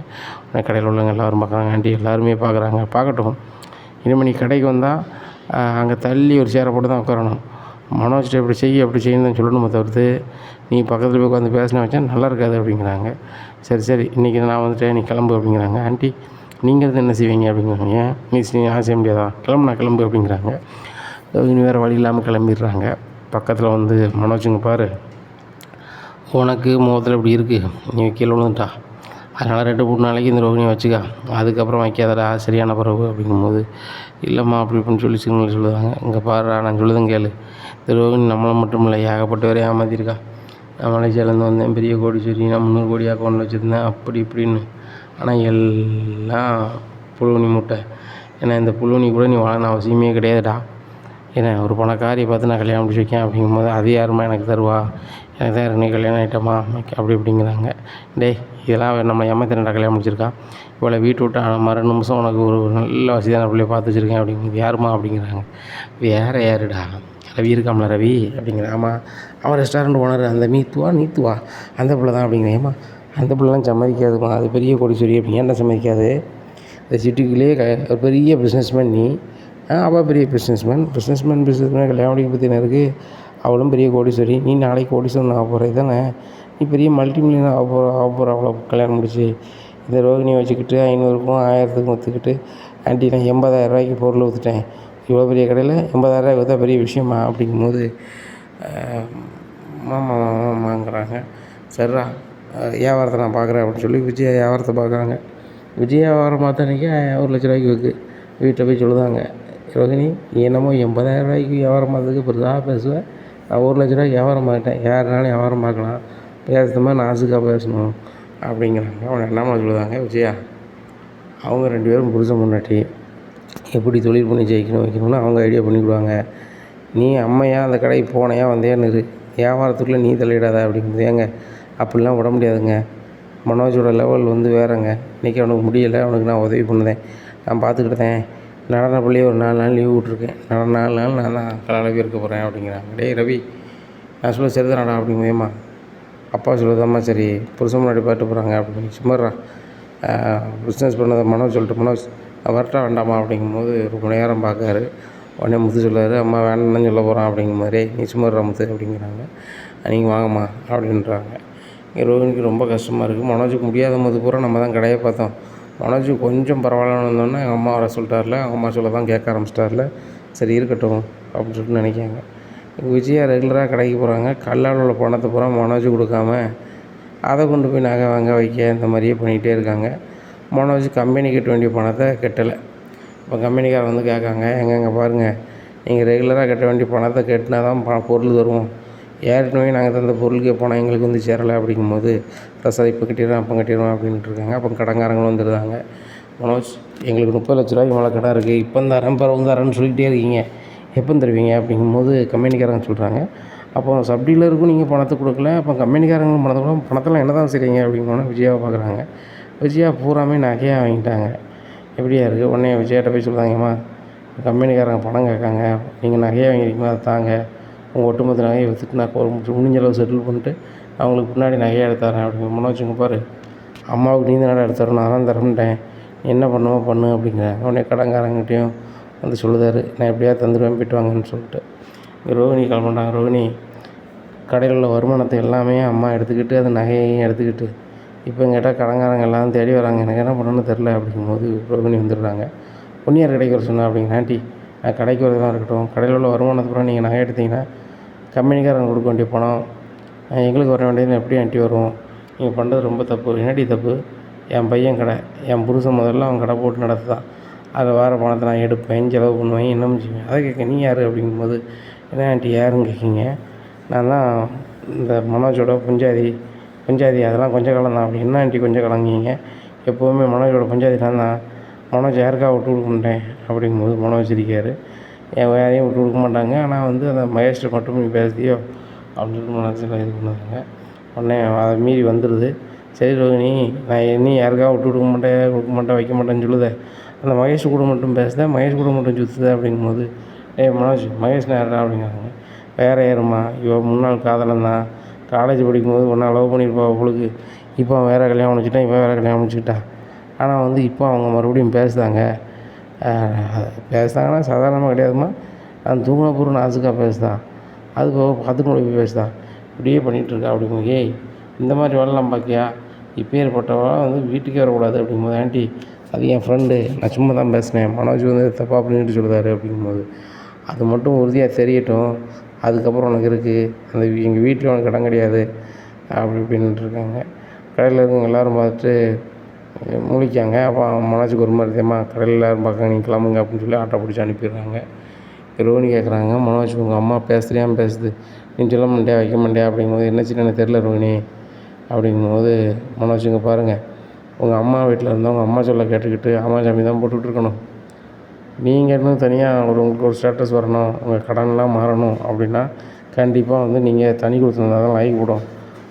கடையில் உள்ளவங்க எல்லோரும் பார்க்குறாங்க, ஆண்டி எல்லாருமே பார்க்குறாங்க, பார்க்கட்டும், இனிமேல் நீ கடைக்கு வந்தால் அங்கே தள்ளி ஒரு சேரை போட்டு தான் உட்காரணும், மனோஜ்கிட்ட இப்படி செய்ய அப்படி செய்யணும் தான் சொல்லணுமே தவிர்த்து நீ பக்கத்தில் போய் உட்காந்து பேசின வச்சா நல்லா இருக்காது அப்படிங்கிறாங்க. சரி இன்றைக்கி நான் வந்துட்டேன், நீ கிளம்பு அப்படிங்கிறாங்க. ஆண்டி நீங்கள் இருந்து என்ன செய்வீங்க அப்படிங்கிறாங்க. ஏன் நீ செய்ய முடியாதா, கிளம்பு அப்படிங்கிறாங்க. இனி வேறு வழி இல்லாமல் கிளம்பிடுறாங்க. பக்கத்தில் வந்து மனோஜுங்க பாரு, உனக்கு முகத்தில் இப்படி இருக்குது, நீ கீழே விழுந்துட்டா, அதனால் 2-3 நாளைக்கு இந்த ரோகிணியை வச்சுக்கா, அதுக்கப்புறம் வைக்காதடா சரியான பிறகு அப்படிங்கும்போது, இல்லைம்மா அப்படி இப்படின்னு சொல்லி சிக்னல் சொல்லுவாங்க. இங்கே பாருடா நான் சொல்லுதுங்க கேளு, இந்த ரோகிணி நம்மளை மட்டும் இல்லை ஏகப்பட்ட பேரை ஏமாற்றிருக்கா, நான் மலேசியாவிலேருந்து வந்தேன், பெரிய கோடீஸ்வரி, நான் 300 கோடி அக்கௌண்ட்டில் வச்சுருந்தேன் அப்படி இப்படின்னு, ஆனால் எல்லாம் புழுவனி மூட்டை, ஏன்னா இந்த புழுனி கூட நீ வாழணும் அவசியமே கிடையாதுடா. ஏன்னா ஒரு பணக்காரியை பார்த்து நான் கல்யாணம் முடிச்சு வைக்கேன் அப்படிங்கும்போது அது யாரும்மா எனக்கு தருவா, எனக்கு தான் ஏற்கனவே கல்யாணம் ஆகிட்டோமா அப்படி இப்படிங்கிறாங்க. டேய் இதெல்லாம் நம்ம ஏமாத்தினடா கல்யாணம் முடிச்சிருக்கான், இவ்வளோ வீட்டு விட்டு மறு நிமிஷம் உனக்கு ஒரு நல்ல வசதியான பிள்ளைய பார்த்து வச்சுருக்கேன் அப்படிங்கும்போது யாரும்மா அப்படிங்கிறாங்க. வேறு யாருடா, ரவி இருக்காமல ரவி அப்படிங்கிறேன். ஆமாம் அவன் ரெஸ்டாரண்ட் ஓனர் அந்த நீத்துவா அந்த பிள்ளை தான் அப்படிங்கிறேன். ஏம்மா அந்த பிள்ளைலாம் சம்மதிக்காதுமா, அது பெரிய கோடீஸ்வரி அப்படி ஏன்டா சம்மதிக்காது, இந்த சிட்டிக்குள்ளேயே ஒரு பெரிய பிஸ்னஸ்மேன் நீ, அவள் பெரிய பிஸ்னஸ்மேன் கல்யாணம் முடிக்க பற்றி என்ன இருக்குது, அவளும் பெரிய கோடீஸ்வரி, நீ நாளைக்கு கோடீஸ்வரன் ஆக போகிற தானே, நீ பெரிய மல்டி மில்லியன் ஆக போகிற அவ்வளோ கல்யாணம் முடிச்சு இந்த ரோகிணியை வச்சுக்கிட்டு 500க்கும் 1000த்துக்கும் விற்றுக்கிட்டு ஆண்டி நான் 80,000 பொருள் விற்றுட்டேன், இவ்வளோ பெரிய கடையில் 80,000 விற்றா பெரிய விஷயமா அப்படிங்கும்போது மாமாங்கிறாங்க. சரிடா வியாபாரத்தை நான் பார்க்குறேன் அப்படின்னு சொல்லி விஜயா வியாபாரத்தை பார்க்குறாங்க. விஜயா வியாபாரம் பார்த்த அன்றைக்கி 1,00,000 விற்று வீட்டில் போய் சொல்லுதாங்க, ரோகிணி நீ என்னமோ 80,000 வியாபாரம் பார்த்ததுக்கு பெருசாக பேசுவேன், நான் 1,00,000 வியாபாரம் பார்த்துட்டேன், யாருனாலும் வியாபாரம் பார்க்கலாம், பேசுகிற மாதிரி நாசுக்காக பேசணும் அப்படிங்கிறாங்க. அவன் என்னம்மா சொல்லுதாங்க விஜயா, அவங்க 2 பேரும் புருஷன் பொண்டாட்டி எப்படி தொழில் பண்ணி வைக்கணும்னு அவங்க ஐடியா பண்ணிவிடுவாங்க, நீ அம்மையா அந்த கடைக்கு போனையா வந்தேன்னு இரு, வியாபாரத்துக்குள்ளே நீ தலையிடாத அப்படிங்கிறது. ஏங்க அப்படிலாம் விட முடியாதுங்க, மனோஜோட லெவல் வேறங்க, இன்றைக்கி அவனுக்கு முடியலை, அவனுக்கு நான் உதவி பண்ணுதேன், நான் பார்த்துக்கிட்டேன், நடன பள்ளியே ஒரு 4 நாள் லீவ் விட்ருக்கேன், 4 நாள் நான் தான் கலாலவி இருக்க போகிறேன் அப்படிங்கிறாங்க. டேய் ரவி நான் சொல்ல சரிதானடா அப்படிங்குவேம்மா, அப்பா சொல்லுதாம்மா சரி, புருஷன் முன்னாடி பாட்டு போகிறாங்க அப்படின்னு சும்மாறா பிஸ்னஸ் பண்ணதை மனோஜ் சொல்லிட்டு, மனோஜ் வரட்டா வேண்டாமா அப்படிங்கும்போது ரொம்ப நேரம் பார்க்காரு. உடனே முத்து சொல்லுவார், அம்மா வேண்டாம்னு சொல்ல போகிறான் அப்படிங்கிற மாதிரி, நீ சும்மாறா முத்து அப்படிங்கிறாங்க. நீங்கள் வாங்கம்மா அப்படின்றாங்க. இங்கே ரோஹினிக்கு ரொம்ப கஷ்டமாக இருக்குது, மனோஜுக்கு முடியாத போது பூரா நம்ம தான் கடையை பார்த்தோம், மனோஜுக்கு கொஞ்சம் பரவாயில்லன்னு வந்தோன்னே எங்கள் அம்மா வர சொல்லிட்டார்ல, அவங்க அம்மா சொல்ல தான் கேட்க ஆரம்பிச்சிட்டார்ல, சரி இருக்கட்டும் அப்படின்னு சொல்லிட்டு நினைக்காங்க. விஜயா ரெகுலராக கடைக்கு போகிறாங்க, கல்லால் உள்ள பணத்தை பூரா மனோஜ் கொடுக்காம அதை கொண்டு போய் நகை வாங்க வைக்க இந்த மாதிரியே பண்ணிகிட்டே இருக்காங்க. மனோஜ் கம்பெனி கட்ட வேண்டிய பணத்தை கட்டலை. இப்போ கம்பெனிக்காரர் கேட்காங்க, எங்கெங்கே பாருங்கள் நீங்கள் ரெகுலராக கட்ட வேண்டிய பணத்தை கட்டினா தான் பொருள் தருவோம், ஏற்கனவே நாங்கள் தந்த பொருளுக்கே பணம் எங்களுக்கு சேரலை அப்படிங்கும்போது சார் இப்போ கட்டிடுறோம் அப்போ கட்டிடுவோம் அப்படின்ட்டு இருக்காங்க. அப்போ கடன்காரங்களும் வந்துடுறாங்க. மனோஜ் எங்களுக்கு 30 லட்ச ரூபாய்க்கு மேலே கடன் இருக்குது, இப்போ தரேன் பிறகு தரேன்னு சொல்லிகிட்டே இருக்கீங்க, எப்போ தருவீங்க அப்படிங்கும்போது கம்பெனிக்காரங்க சொல்கிறாங்க, அப்போ சப்டீலருக்கும் நீங்கள் பணத்தை கொடுக்கல, அப்போ கம்பெனிக்காரங்களும் பணத்தை கொடுக்க பணத்தெல்லாம் என்ன தான் செய்றீங்க அப்படிங்கோன்னா விஜயாவை பார்க்குறாங்க. விஜயா பூராமே நகையாக வாங்கிட்டாங்க. எப்படியா இருக்குது, உடனே விஜயாட்ட போய் சொல்கிறாங்கம்மா கம்பெனிக்காரங்க பணம் கேட்காங்க, நீங்கள் நகையாக வாங்கிருக்கீங்களா அதை தாங்க, உங்கள் ஒட்டுமொத்த நகையை விற்றுட்டு நான் ஒரு முடிஞ்ச அளவு செட்டில் பண்ணிட்டு அவங்களுக்கு முன்னாடி நகையை எடுத்துறேன் அப்படிங்க. மனோஜுங்க பாரு, அம்மாவுக்கு நீ தானே எடுத்துறேன், நான் தான் தரமாட்டேன், என்ன பண்ணுமோ பண்ணு அப்படிங்கிறேன். உடனே கடன்காரங்கிட்டையும் சொல்லுதாரு, நான் எப்படியா தந்துடுவேன் போய்ட்டு வாங்கன்னு சொல்லிட்டு. ரோஹிணி கால் பண்ணுறாங்க, ரோஹிணி கடையில் உள்ள வருமானத்தை எல்லாமே அம்மா எடுத்துக்கிட்டு அந்த நகையையும் எடுத்துக்கிட்டு இப்போ கேட்டால் கடன்காரங்க எல்லாம் தேடி வராங்க, எனக்கு என்ன பண்ணணும்னு தெரில அப்படிங்கும்போது ரோஹிணி வந்துடுறாங்க. பொன்னியார் கடைக்கு வர சொன்னேன் அப்படிங்க. ஆண்டி நான் கடைக்கு வரதான் இருக்கட்டும், கடையில் உள்ள வருமானத்தை பூரா நீங்கள் நகை எடுத்திங்கன்னா கம்பெனிக்காரங்க கொடுக்க வேண்டிய பணம் எங்களுக்கு வர வேண்டியது எப்படி ஆண்டி வரும், நீங்கள் பண்ணுறது ரொம்ப தப்பு. என்னடி தப்பு, என் பையன் கடை, என் புருஷன் முதல்ல அவன் கடை போட்டு நடத்துதான், அதில் வர பணத்தை நான் எடுப்பேன், செலவு பண்ணுவேன், இன்னும் செய்வேன், அதை கேட்க நீ யார் அப்படிங்கும்போது, என்ன ஆண்டி யாருன்னு கேட்குங்க, நான் தான் இந்த மனோஜோட பஞ்சாதி அதெல்லாம் கொஞ்சம் காலம் தான். அப்படி என்ன ஆண்டி கொஞ்சம் காலங்கிங்க, எப்போவுமே மனோஜோட பஞ்சாதி நான் தான், மனோஜ் யாருக்காக விட்டு கொடுக்க மாட்டேன் அப்படிங்கும்போது மனோஜ் இருக்கார், என் யாரையும் விட்டு கொடுக்க மாட்டாங்க, ஆனால் அந்த மகேஷ்ட மட்டும் நீ பேசுதியோ அப்படின்னு சொல்லிட்டு மனசில் இது பண்ணுவாங்க. உடனே அதை மீறி வந்துடுது. சரி ரோஹிணி நான் என்னையும் யாருக்காக விட்டு கொடுக்க மாட்டேன் வைக்க மாட்டேன்னு சொல்லுதே, அந்த மகேஷ் கூட மட்டும் பேசுதேன், மகேஷ் கூட மட்டும் சுற்றுதே அப்படிங்கும்போது, மனோஜ் மகேஷ் யாரா அப்படிங்கிறாங்க. வேறு யாரும்மா, இவன் முன்னாள் காதலன் தான், காலேஜ் படிக்கும்போது ஒன்றா லவ் பண்ணியிருப்பா அவளுக்கு, இப்போ அவன் வேறு கல்யாணம் முடிச்சுட்டான், இவன் வேறு கல்யாணம் முடிச்சுக்கிட்டான், ஆனால் இப்போ அவங்க மறுபடியும் பேசுதாங்கன்னா சாதாரணமாக கிடையாதும்மா, அந்த தூங்கின பூர்வ நாசுக்காக பேசுதான், அது போக பார்த்துட்டு போய் பேசுதான், இப்படியே பண்ணிகிட்ருக்கா அப்படிங்கும்போது, ஏய் இந்த மாதிரி வேலைலாம் பார்க்கியா, இப்பேற்பட்டவெல்லாம் வீட்டுக்கே வரக்கூடாது அப்படிங்கும்போது, ஆண்டி அது என் ஃப்ரெண்டு, நான் சும்மா தான் பேசினேன், மனோஜ் தப்பாக பண்ணிட்டு சொல்லுதாரு அப்படிங்கும்போது, அது மட்டும் உறுதியாக தெரியட்டும், அதுக்கப்புறம் உனக்கு இருக்குது, எங்கள் வீட்டில் உனக்கு இடம் கிடையாது அப்படி இப்படின்ட்டு இருக்காங்க. கடையில் இருக்கவங்க எல்லோரும் பார்த்துட்டு முழிக்காங்க. அப்போ மனோஜுக்கு ஒரு மாதிரி தெரியுமா, கடையில் எல்லோரும் பார்க்காங்க, நீங்கள் கிளம்புங்க அப்படின்னு சொல்லி ஆட்டோ பிடிச்சி அனுப்பிடுறாங்க. ரோஹிணி கேட்குறாங்க, மனோஜ் உங்கள் அம்மா தெரியாமல் பேசுது, நீ சொல்ல மாட்டியா வைக்க மாட்டியா அப்படிங்கும்போது, என்ன சின்ன எனக்கு தெரில ரோஹிணி அப்படிங்கும்போது, மனோஜுங்க பாருங்கள் உங்கள் அம்மா வீட்டில் இருந்தால் உங்கள் அம்மா சொல்ல கேட்டுக்கிட்டு அம்மா சாமி தான் போட்டுட்ருக்கணும், நீங்கள் இன்னும் தனியாக உங்களுக்கு ஒரு ஸ்டேட்டஸ் வரணும், உங்கள் கடன்லாம் மாறணும் அப்படின்னா கண்டிப்பாக வந்து நீங்கள் தனி கொடுத்தனா தான் லாய்க்கப்படும்.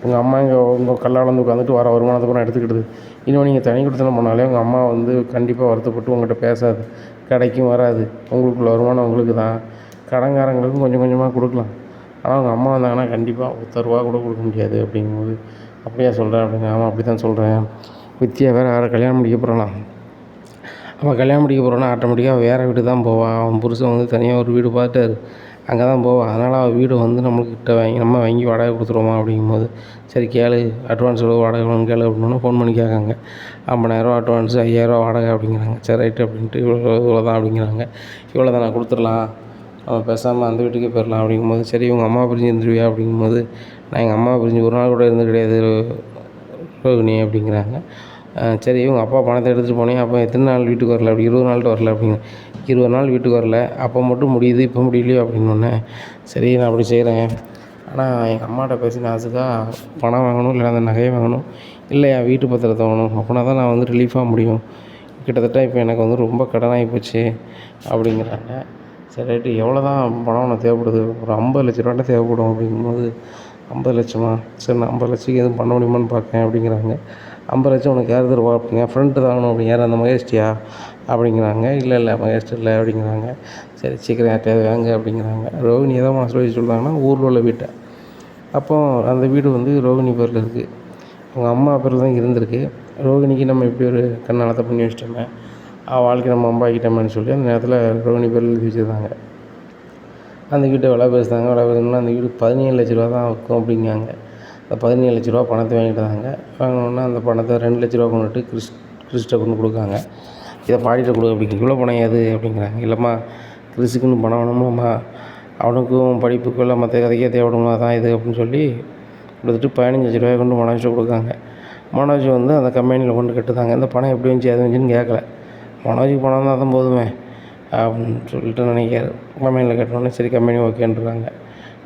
உங்கள் அம்மா இங்கே உங்கள் கல்லால் வந்து உட்காந்துட்டு வர வருமானத்தை பூரா எடுத்துக்கிடுது. இன்னும் நீங்கள் தனி கொடுத்தனம் பண்ணாலே உங்கள் அம்மா வந்து கண்டிப்பாக வருத்தப்பட்டு உங்கள்கிட்ட பேசாது, கடைக்கும் வராது. உங்களுக்குள்ள வருமானம் உங்களுக்கு தான். கடன்காரங்களுக்கும் கொஞ்சம் கொஞ்சமாக கொடுக்கலாம். ஆனால் உங்கள் அம்மா வந்தாங்கன்னா கண்டிப்பாக ரூ. 1 கூட கொடுக்க முடியாது அப்படிங்கும்போது, அப்படியா சொல்கிறேன் அப்படிங்க. ஆமாம் அப்படி தான் சொல்கிறேன். வித்தியா வேறு யாரை கல்யாணம் முடிக்க போகிறாளாம். அவள் கல்யாணம் முடிக்க போகிறோன்னா ஆட்டோமேட்டிக்காக வேறு வீடு தான் போவாள். அவன் புருஷன் வந்து தனியாக ஒரு வீடு பார்த்துட்டாரு, அங்கே தான் போவாள். அதனால் அவள் வீடு வந்து நம்மக்கிட்ட நம்ம வாங்கி வாடகை கொடுத்துருவோமா அப்படிங்கும்போது, சரி கேளு, அட்வான்ஸ் எவ்வளோ வாடகை வேணும்னு கேளு அப்படின்னா ஃபோன் பண்ணி கேட்காங்க. 50,000 அட்வான்ஸு, 5,000 வாடகை அப்படிங்கிறாங்க. சரி ரைட்டு அப்படின்ட்டு இவ்வளோ தான் அப்படிங்கிறாங்க. இவ்வளோ தான் நான் கொடுத்துடலாம், அவன் பேசாமல் அந்த வீட்டுக்கே போயிடலாம் அப்படிங்கும்போது, சரி உங்கள் அம்மா பிரிஞ்சு இருந்துருவியா அப்படிங்கும்போது, நான் எங்கள் அம்மா பிரிஞ்சு ஒரு நாள் கூட இருந்து கிடையாது ரோகிணி அப்படிங்கிறாங்க. சரி உங்கள் அப்பா பணத்தை எடுத்துகிட்டு போனேன், அப்போ எத்தனை நாள் வீட்டுக்கு வரல அப்படி 20 நாள்கிட்ட வரல அப்படிங்க. 20 நாள் வீட்டுக்கு வரல, அப்போ மட்டும் முடியுது இப்போ முடியலையோ அப்படின்னோடனே, சரி நான் அப்படி செய்கிறேன். ஆனால் எங்கள் அம்மாட்ட பேசி நாசுக்காக பணம் வாங்கணும், இல்லை அந்த நகையை வாங்கணும், இல்லை என் வீட்டு பத்திரத்தை வாங்கணும். அப்படின்னா தான் நான் வந்து ரிலீஃபாக முடியும். கிட்டத்தட்ட இப்போ எனக்கு வந்து ரொம்ப கடனாகி போச்சு அப்படிங்கிறாங்க. சரி ரைட்டு எவ்வளோ தான் பணம் உனக்கு தேவைப்படுது? ஒரு 50 லட்ச ரூபாய்ட்ட தேவைப்படும் அப்படிங்கும்போது, 50 லட்சமா? சரி நான் 50 லட்சத்துக்கு எதுவும் பண்ண முடியுமான்னு பார்க்கேன் அப்படிங்கிறாங்க. 50 லட்சம் உனக்கு யார் தருவா அப்படிங்க. ஃப்ரெண்ட்டு தாங்கணும் அப்படிங்க. யார் அந்த மகேஷ்டியா அப்படிங்கிறாங்க. இல்லை மகேஷ்டி இல்லை அப்படிங்கிறாங்க. சரி சீக்கிரம் யார்ட்டையாவது வாங்க அப்படிங்கிறாங்க. ரோகிணி எதாவது மனசில் சொல்கிறாங்கன்னா ஊரில் உள்ள வீட்டை. அப்போ அந்த வீடு வந்து ரோகிணி பேரில் இருக்குது, அவங்க அம்மா பேரில் தான் இருந்திருக்கு. ரோகிணிக்கு நம்ம இப்படி ஒரு கண்ணாலத்தை பண்ணி வச்சிட்டோமே, வாழ்க்கை நம்ம அம்பாக்கிட்டோமேன்னு சொல்லி அந்த நேரத்தில் ரோகிணி பேரில் எழுதி வச்சுருந்தாங்க. அந்த வீட்டை விலை பேசுனா அந்த வீடு 17 லட்ச ரூபா தான் விற்கும் அப்படிங்காங்க. அந்த 17 லட்ச ரூபா பணத்தை வாங்கிட்டாங்க. வாங்கினோன்னா அந்த பணத்தை 2 லட்ச ரூபா கொண்டுட்டு கிறிஸ்ட்ட கொண்டு கொடுக்காங்க. இதை பாடிகிட்ட கொடு அப்படிங்க. இவ்வளோ பணம் ஏது அப்படிங்கிறாங்க. இல்லைம்மா கிறிஸுக்குன்னு பணம் வேணுமாம்மா, அவனுக்கும் படிப்புக்கு இல்லை மற்ற கதைக்கே தேவைப்படுமா தான் இது அப்படின்னு சொல்லி கொடுத்துட்டு 15 லட்ச ரூபாய் கொண்டு மனோஜை கொடுக்காங்க. மனோஜ் வந்து அந்த கம்பெனியில் கொண்டு கட்டுதாங்க. இந்த பணம் எப்படி வந்துச்சு அது வந்துச்சுன்னு கேட்கல. மனோஜுக்கு பணம் தான் போதுமே அப்படின்னு சொல்லிட்டு நினைக்காரு. கம்பெனியில் கட்டினோடனே சரி கம்பெனி ஓகேன்றாங்க.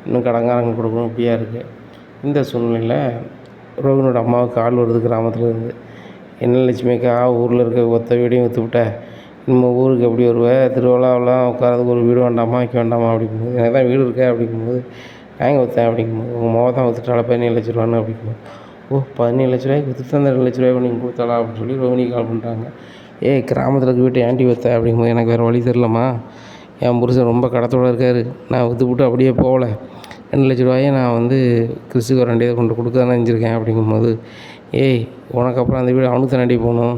இன்னும் கடன்காரங்க கொடுக்கணும் இப்படியா இருக்குது. இந்த சூழ்நிலையில் ரோகிணியோட அம்மாவுக்கு கால் வருது கிராமத்தில் இருந்து. என்ன லட்சுமிக்கா ஊரில் இருக்க ஒத்த வீடையும் விற்றுவிட்ட, நம்ம ஊருக்கு எப்படி வருவேன், திருவிழாவெலாம் உட்காரதுக்கு ஒரு வீடு வேண்டாமா வைக்க வேண்டாமா அப்படிங்கும்போது, எனக்கு தான் வீடு இருக்கே அப்படிங்கும்போது, நான் எங்கே விற்றேன் அப்படிங்கும்போது, உங்கள் மொதல் தான் விற்றுட்டால 17 லட்ச ரூபான்னு அப்படிங்கும்போது, ஓ 17 லட்ச ரூபாய்க்கு விற்றுட்டு அந்த 2 லட்ச ரூபாய் நீங்கள் கொடுத்தாளா அப்படின்னு சொல்லி ரோகிணிக்கு கால் பண்ணுறாங்க. கிராமத்தில் இருக்க வீட்டை ஏன்டி விற்ற அப்படிங்கும்போது, எனக்கு வேறு வழி தெரிலம்மா, என் புருஷன் ரொம்ப கடத்தோடு இருக்கார், நான் விற்றுப்புட்டு அப்படியே போகல, 2 லட்ச ரூபாயை நான் வந்து கிறிஸ்துக்கு வர வேண்டியதை கொண்டு கொடுக்க தானே செஞ்சுருக்கேன் அப்படிங்கும்போது, உனக்கு அப்புறம் அந்த வீடு அவனுக்கு தானடி போகணும்,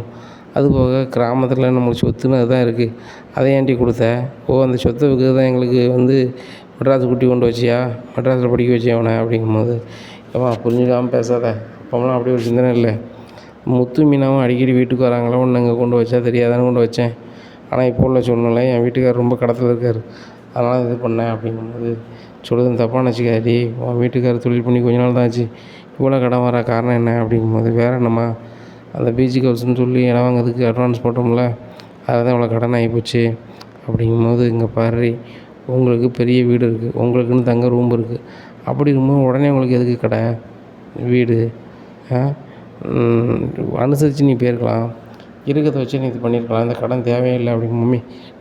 அதுபோக கிராமத்தில் நம்மளுக்கு சொத்துன்னு அதுதான் இருக்குது, அதை ஏன்டி கொடுத்த? அந்த சொத்தை விற்கிறது தான் எங்களுக்கு வந்து மெட்ராஸ் குட்டி கொண்டு வச்சியா, மெட்ராஸில் படிக்க வச்சியா அவனை அப்படிங்கும்போது, ஏம்மா புரிஞ்சுக்காமல் பேசாத, அப்போலாம் அப்படி ஒரு சிந்தனை இல்லை, முத்து மீனாவும் அடிக்கடி வீட்டுக்கு வராங்களா, ஒன்று இங்கே கொண்டு வச்சா தெரியாதானு கொண்டு வச்சேன், ஆனால் இப்போ உள்ள சூழ்நிலை என் வீட்டுக்காரர் ரொம்ப கடத்தில் இருக்கார், அதனால் இது பண்ணேன் அப்படிங்கும்போது, சொல்லுதுன்னு தப்பாக நினச்சிக்காதடி, உன் வீட்டுக்காரர் தொழில் பண்ணி கொஞ்ச நாள் தான் ஆச்சு, இவ்வளோ கடன் வர காரணம் என்ன அப்படிங்கும்போது, வேறு என்னம்மா அந்த பீச்சுக்கு ஹவுஸ்ன்னு சொல்லி இடம் வாங்கிறதுக்கு அட்வான்ஸ் போட்டோம்ல, அதில் தான் இவ்வளோ கடன் ஆகி போச்சு அப்படிங்கும்போது, இங்கே பாரு உங்களுக்கு பெரிய வீடு இருக்குது, உங்களுக்குன்னு தங்க ரூம் இருக்குது, அப்படி இருக்கும்போது உடனே உங்களுக்கு எதுக்கு கடை வீடு, அனுசரித்து நீ போயிருக்கலாம், இருக்கிறத வச்சு நீ இது பண்ணியிருக்கலாம், இந்த கடன் தேவையில்லை அப்படிங்க. மம்மி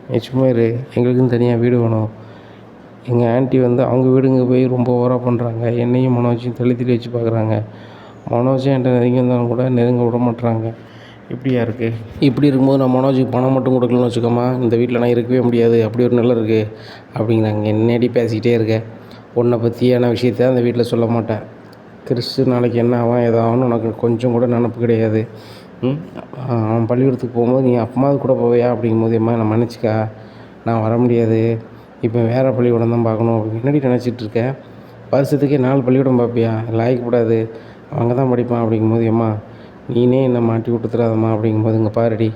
நீ சும்மா இரு, எங்களுக்குன்னு தனியாக வீடு வேணும், எங்கள் ஆண்டி வந்து அவங்க வீடுங்க போய் ரொம்ப ஓவராக பண்ணுறாங்க, என்னையும் மனோஜையும் தள்ளி வச்சு பார்க்குறாங்க, மனோஜும் என்கிட்ட நெருங்கி வந்தாலும் கூட நெருங்க விட மாட்டுறாங்க, இப்படியா இருக்குது. இப்படி இருக்கும்போது நான் மனோஜுக்கு பணம் மட்டும் கொடுக்கலன்னு வச்சுக்கோமா, இந்த வீட்டில் நான் இருக்கவே முடியாது, அப்படி ஒரு நிலை இருக்குது அப்படிங்கிறாங்க. என்னடி பேசிக்கிட்டே இருக்க, உன்னை பற்றியான விஷயத்த அந்த வீட்டில் சொல்ல மாட்டேன், கிறிஸ்து நாளைக்கு என்ன ஆவான் ஏதாவன்னு உனக்கு கொஞ்சம் கூட நினப்பு கிடையாது. அவன் பள்ளிக்கூடத்துக்கு போகும்போது நீ அப்பமாவது கூட போவியா அப்படிங்கும்போது, அம்மா நான் மன்னிச்சிக்கா, நான் வர முடியாது, இப்போ வேறு பள்ளிக்கூடம் தான் பார்க்கணும் அப்படின்னு என்னடி நினச்சிட்டு இருக்கேன், வருஷத்துக்கே 4 பள்ளிக்கூடம் பார்ப்பியா, லாய்க்கப்படாது, அங்கே தான் படிப்பான் அப்படிங்கும்போது, அம்மா நீனே என்னை மாட்டி விட்டுத்துறாதம்மா அப்படிங்கும்போது, இங்கே பாருடி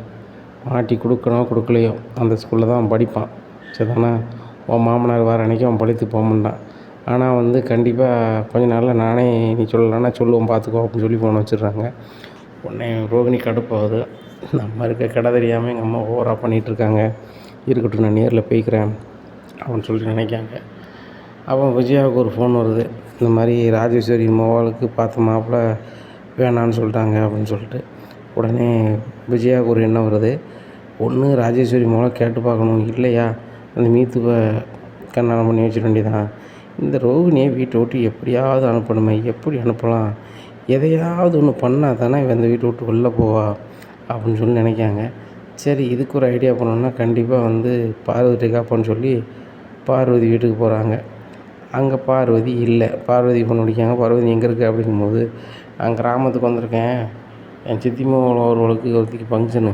மாட்டி கொடுக்கணும் கொடுக்கலையோ அந்த ஸ்கூலில் தான் அவன் படிப்பான், சரிதானா, உன் மாமனார் வர அன்றைக்கி அவன் பழித்து போக மாட்டான், ஆனால் வந்து கண்டிப்பாக கொஞ்ச நாளில் நானே நீ சொல்லலைன்னா சொல்லுவோம் பார்த்துக்கோ அப்படின்னு சொல்லி ஃபோன் வச்சிடுறாங்க. உடனே ரோகிணி கடுப்பாகுது, நம்ம இருக்க கடை தெரியாமல் எங்கள் அம்மா ஓவராக பண்ணிகிட்ருக்காங்க, இருக்கட்டும் நான் நேரில் போய்க்கிறேன் அப்படின்னு சொல்லிட்டு நினைக்காங்க. அப்போ விஜயாவுக்கு ஒரு ஃபோன் வருது, இந்த மாதிரி ராஜேஸ்வரி மோவாளுக்கு பார்த்த மாப்பிள்ள வேணான்னு சொல்லிட்டாங்க அப்படின்னு சொல்லிட்டு. உடனே விஜயாவுக்கு ஒரு எண்ணம் வருது, ஒன்று ராஜேஸ்வரி மூலம் கேட்டு பார்க்கணும், இல்லையா அந்த மீத்துவை கல்யாணம் பண்ணி வச்சிட வேண்டியதான். இந்த ரோகிணியை வீட்டை விட்டு எப்படியாவது அனுப்பணுமே, எப்படி அனுப்பலாம், எதையாவது ஒன்று பண்ணால் தானே இவன் இந்த வீட்டை விட்டு வெளில போவா அப்படின்னு சொல்லி நினைக்காங்க. சரி, இதுக்கு ஒரு ஐடியா பண்ணோன்னா கண்டிப்பாக வந்து பார்வதி காப்பான்னு சொல்லி பார்வதி வீட்டுக்கு போகிறாங்க. அங்கே பார்வதி இல்லை. பார்வதி ஃபோன் அடிக்காங்க. பார்வதி எங்கே இருக்குது அப்படிங்கும்போது, நான் கிராமத்துக்கு வந்திருக்கேன், என் சித்திமா ஒருத்திக்கு ஃபங்க்ஷனு,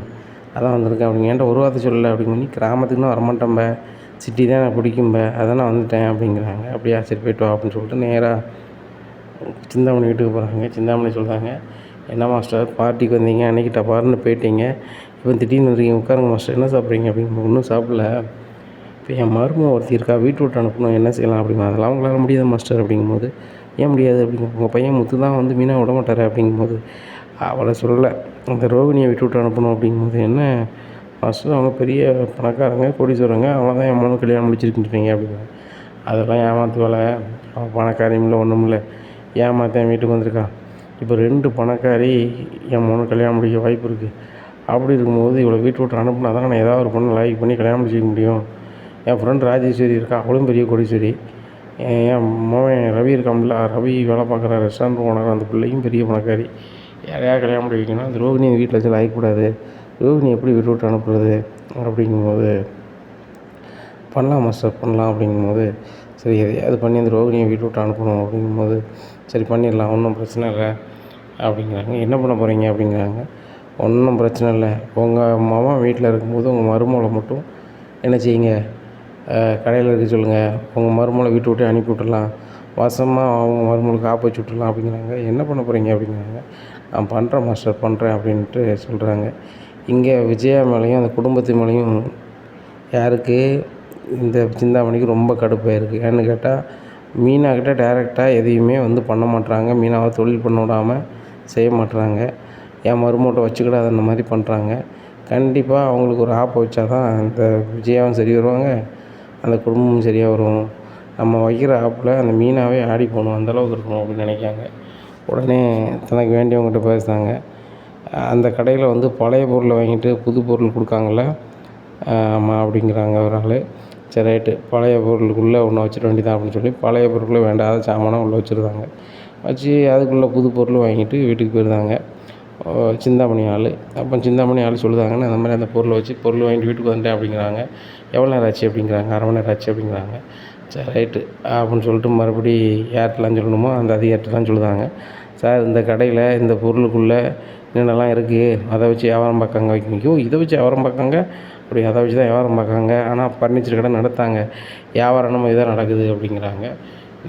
அதான் வந்திருக்கேன் அப்படிங்க. என்கிட்ட ஒரு வார்த்தை சொல்லலை அப்படிங்க. கிராமத்துக்குன்னு வரமாட்டேன்ப, சிட்டி தான் எனக்கு பிடிக்கும்ப, அதான் நான் வந்துட்டேன் அப்படிங்கிறாங்க. அப்படியா, சரி போய்ட்டு வா அப்படின்னு சொல்லிட்டு நேராக சிந்தாமணி வீட்டுக்கு போகிறாங்க. சிந்தாமணி சொல்கிறாங்க, என்ன மாஸ்டர் பார்ட்டிக்கு வந்தீங்க, அன்றைக்கி டபார்னு போயிட்டீங்க, இப்போ திடீர்னு வந்துருக்கீங்க, உட்காருங்க மாஸ்டர், என்ன சாப்பிட்றீங்க அப்படிங்க. ஒன்றும் சாப்பிடல, இப்போ என் மருமக ஒருத்தி இருக்கா, வீட்டு விட்டு அனுப்பணும், என்ன செய்யலாம் அப்படிங்க. அதெல்லாம் உங்களால் முடியாது மாஸ்டர் அப்படிங்கும்போது, ஏன் முடியாது அப்படிங்க. உங்கள் பையன் முத்து தான் வந்து மீனா விட மாட்டார் அப்படிங்கும்போது, அவளை சொல்லலை, அந்த ரோகிணியை விட்டு விட்டு அனுப்பணும் அப்படிங்கும்போது, என்ன மாஸ்டர் அவங்க பெரிய பணக்காரங்க, கோடீஸ்வரங்க, அவளை தான் என் மகனுக்கு கல்யாணம் முடிச்சிருக்கின்றீங்க அப்படிங்க. அதெல்லாம் ஏமாத்து வேலை, அவன் பணக்காரியும் இல்லை ஒன்றும் இல்லை, ஏமாத்த என் வீட்டுக்கு வந்திருக்கான். இப்போ 2 பணக்காரி என் மகனுக்கு கல்யாணம் முடிக்க வாய்ப்பு இருக்குது. அப்படி இருக்கும்போது இவளை வீட்டு விட்டு அனுப்புனா தான் நான் ஏதாவது ஒரு பொண்ணு லைக் பண்ணி கல்யாணம் முடிச்சிக்க முடியும். என் ஃப்ரெண்ட் ராஜேஸ்வரி இருக்கா, அவளும் பெரிய கோடீஸ்வரி. என் மகன் ரவி இருக்கான்ல, ரவி வேலை பார்க்குற ரெஸ்டாரண்ட் ஓனர், அந்த பிள்ளையும் பெரிய பணக்காரி. யாரையாவது கல்யாணம் பண்ணி வைக்கணும், அந்த ரோகிணி வீட்டில் வச்சு லாய்க்கக்கூடாது, ரோகிணி எப்படி வீட்டு விட்டு அனுப்புறது அப்படிங்கும்போது, பண்ணலாம் மாஸ்டர் பண்ணலாம் அப்படிங்கும்போது, சரி எதையாவது பண்ணி அந்த ரோகிணியை வீட்டு விட்டு அனுப்பணும் அப்படிங்கும்போது, சரி பண்ணிடலாம், ஒன்றும் பிரச்சனை இல்லை அப்படிங்கிறாங்க. என்ன பண்ண போகிறீங்க அப்படிங்கிறாங்க. ஒன்றும் பிரச்சனை இல்லை, உங்கள் மகன் வீட்டில் இருக்கும்போது உங்கள் மருமகளை மட்டும் என்ன செய்யுங்க, கடையில் இருக்க சொல்லுங்கள், உங்கள் மருமகளை வீட்டு விட்டு அனுப்பி விட்டுடலாம், வசமாக அவங்க மருமகளுக்கு ஆப்பு வச்சு விட்டுடலாம் அப்படிங்கிறாங்க. என்ன பண்ண போகிறீங்க அப்படிங்கிறாங்க. நான் பண்ணுறேன் மாஸ்டர் பண்ணுறேன் அப்படின்ட்டு சொல்கிறாங்க. இங்கே விஜயா மேலேயும் அந்த குடும்பத்து மேலேயும் யாருக்கு, இந்த சிந்தாமணிக்கு ரொம்ப கடுப்பாயிருக்கு. ஏன்னு கேட்டால், மீனாக்கிட்ட டைரெக்டாக எதையுமே வந்து பண்ண மாட்றாங்க, மீனாவை தொழில் பண்ண விடாமல் செய்ய மாட்றாங்க, என் மருமகிட்ட வச்சுக்கிடாத அந்த மாதிரி பண்ணுறாங்க. கண்டிப்பாக அவங்களுக்கு ஒரு ஆப்பை வச்சா தான் இந்த விஜயாவும் சரி வருவாங்க, அந்த குடும்பமும் சரியாக வரும். நம்ம வைக்கிற ஆப்பில் அந்த மீனாவே ஆடி போகணும், அந்தளவுக்கு இருக்கணும் அப்படின்னு நினைக்காங்க. உடனே தனக்கு வேண்டியவங்ககிட்ட பேசுகிறாங்க. அந்த கடையில் வந்து பழைய பொருளை வாங்கிட்டு புது பொருள் கொடுக்காங்கள்ல, ஆமாம் அப்படிங்கிறாங்க ஒரு ஆள். சரி ரைட்டு, பழைய பொருளுக்குள்ளே ஒன்று வச்சிட வேண்டியதான் அப்படின்னு சொல்லி பழைய பொருட்களை வேண்டாத சாமானை உள்ளே வச்சுருந்தாங்க. வச்சு அதுக்குள்ளே புது பொருள் வாங்கிட்டு வீட்டுக்கு போயிருந்தாங்க சிந்தாமணி ஆள். அப்போ சிந்தாமணி ஆள் சொல்லுதாங்கன்னு, அந்த மாதிரி அந்த பொருளை வச்சு பொருள் வாங்கிட்டு வீட்டுக்கு வந்துட்டேன் அப்படிங்கிறாங்க. எவ்வளோ நேரம் ஆச்சு அப்படிங்கிறாங்க. 1/2 மணி நேரம் ஆச்சு அப்படிங்கிறாங்க. சரி ரைட்டு அப்படின்னு சொல்லிட்டு மறுபடி யார்ட்டெலாம் சொல்லணுமோ அந்த அதிகாரிட்டலாம் சொல்லுதாங்க. சார், இந்த கடையில் இந்த பொருளுக்குள்ளே என்னென்னலாம் இருக்குது, அதை வச்சு வியாபாரம் பார்க்காங்க வைக்கணும். இதை வச்சு வியாபாரம் பார்க்காங்க அப்படி, அதை வச்சு தான் வியாபாரம் பார்க்காங்க, ஆனால் ஃபர்னிச்சர் கடை நடத்தாங்க, வியாபாரம் நம்ம இதாக நடக்குது அப்படிங்கிறாங்க.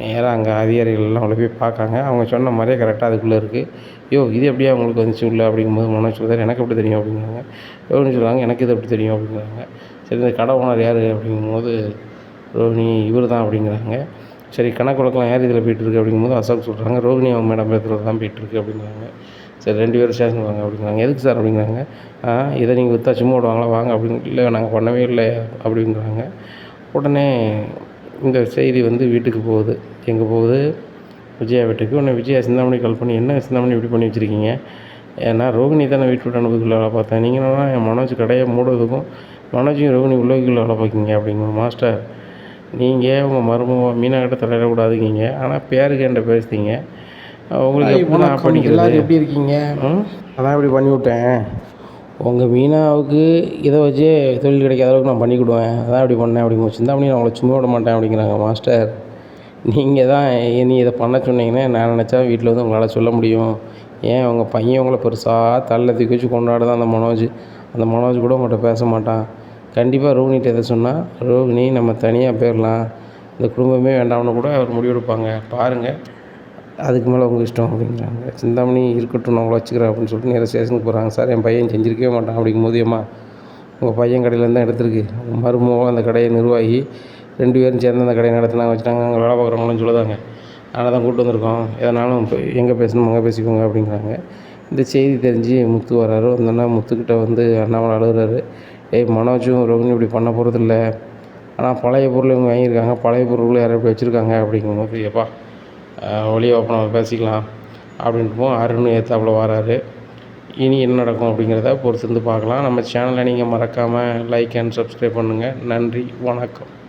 நேராக அங்கே அதிகாரிகள்லாம் அவ்வளோ போய் பார்க்காங்க. அவங்க சொன்ன மாதிரியே கரெக்டாக அதுக்குள்ளே இருக்குது. இது எப்படியா உங்களுக்கு வந்துச்சு உள்ள அப்படிங்கும்போது மனோஜ் சொல்லுறாரு, எனக்கு எப்படி தெரியும் அப்படிங்கிறாங்க. ரோஹிணி சொல்கிறாங்க, எனக்கு இது எப்படி தெரியும் அப்படிங்கிறாங்க. சரி, இந்த கடை ஓனர் யார் அப்படிங்கும்போது ரோஹிணி இவர் தான் அப்படிங்கிறாங்க. சரி, கணக்கு வழக்கெல்லாம் யார் இதில் போய்ட்டுருக்கு அப்படிங்கும்போது அசோக் சொல்கிறாங்க, ரோஹிணி அவங்க மேடம் பேசுகிறது தான் போய்ட்டுருக்கு அப்படிங்கிறாங்க. சரி, 2 பேரும் ஸ்டேஷன் வாங்க அப்படிங்கிறாங்க. எதுக்கு சார் அப்படிங்கிறாங்க. இதை நீங்கள் விற்றா சும்மா விடுவாங்களா, வாங்க அப்படின்னு. இல்லை, நாங்கள் பண்ணவே இல்லை அப்படிங்கிறாங்க. உடனே இந்த செய்தி வந்து வீட்டுக்கு போகுது. எங்கே போகுது, விஜயா வீட்டுக்கு. உடனே விஜயா சிந்தாமணி கால் பண்ணி, என்ன சிந்தாமணி இப்படி பண்ணி வச்சுருக்கீங்க, ஏன்னா ரோகிணி தானே வீட்டு விட்டு அனுப்புக்குள்ளே வேலை பார்த்தேன், நீங்கள் என்னன்னா என் மனோஜ் கடையை மூடுறதுக்கும் மனோஜையும் ரோகிணி உள்ளதுக்குள்ளே வேலை பார்க்கிங்க அப்படிங்க. மாஸ்டர், நீங்கள் உங்கள் மருமக மீனாக்கிட்ட தலையிடக்கூடாதுங்க, ஆனால் பேருக்கு என்கிட்ட பேசுகிறீங்க, உங்களுக்கு எப்போ நான் பண்ணிக்கிறது, எப்படி இருக்கீங்க, அதான் இப்படி பண்ணிவிட்டேன், உங்கள் மீனாவுக்கு இதை வச்சே தொழில் கிடைக்காத அளவுக்கு நான் பண்ணிக்கிடுவேன், அதான் இப்படி பண்ணேன் அப்படிங்க. சிந்தாமணி நான் அவங்கள சும்மா விட மாட்டேன் அப்படிங்கிறாங்க. மாஸ்டர், நீங்கள் தான் நீ இதை பண்ண சொன்னீங்கன்னா நான் நினச்சா வீட்டில் வந்து உங்களால் சொல்ல முடியும், ஏன் உங்கள் பையன் உங்களை பெருசாக தள்ள தூக்கி வச்சு கொண்டாடுதான் அந்த மனோஜ், அந்த மனோஜ் கூட உங்கள்கிட்ட பேச மாட்டான். கண்டிப்பாக ரோகிணிகிட்ட எதை சொன்னால், ரோகிணி நம்ம தனியாக போயிடலாம், இந்த குடும்பமே வேண்டாம்னு கூட அவர் முடிவெடுப்பாங்க, பாருங்கள், அதுக்கு மேலே உங்கள் இஷ்டம் அப்படிங்கிறாங்க. சிந்தாமணி இருக்கட்டும், நான் உங்களை வச்சுக்கிறேன் அப்படின்னு சொல்லிட்டு நேராக ஸ்டேஷனுக்கு போகிறாங்க. சார், என் பையன் செஞ்சிருக்கவே மாட்டான் அப்படிங்கும்போது, ஏம்மா உங்கள் பையன் கடையிலேருந்து தான் எடுத்துருக்கு, உங்கள் மருமக அந்த கடையை நிர்வாகி 2 பேரும் சேர்ந்து அந்த கடையை நடத்தினாங்க வச்சுட்டாங்க, அங்கே வேலை பார்க்குறவங்களும் சொல்லுதாங்க, அதனால் தான் கூப்பிட்டு வந்திருக்கோம், எதனாலும் இப்போ எங்கே பேசணும் அங்கே பேசிக்கோங்க அப்படிங்கிறாங்க. இந்த செய்தி தெரிஞ்சு முத்து வர்றாரு. வந்தோன்னா முத்துக்கிட்ட வந்து அண்ணாமலை அழுகுறாரு. மனோஜும் ரோகிணி இப்படி பண்ண போகிறதில்ல, ஆனால் பழைய பொருள் இவங்க வாங்கியிருக்காங்க, பழைய பொருள் யாரும் இப்படி வச்சுருக்காங்க அப்படிங்கும்போது, எப்பா வெளியே வைப்போம் நம்ம பேசிக்கலாம் அப்படின்ட்டு அருண் ஏற்றாப்புல வராரு. இனி என்ன நடக்கும் அப்படிங்கிறத பொறுத்திருந்து பார்க்கலாம். நம்ம சேனலை நீங்கள் மறக்காமல் லைக் அண்ட் சப்ஸ்கிரைப் பண்ணுங்கள். நன்றி, வணக்கம்.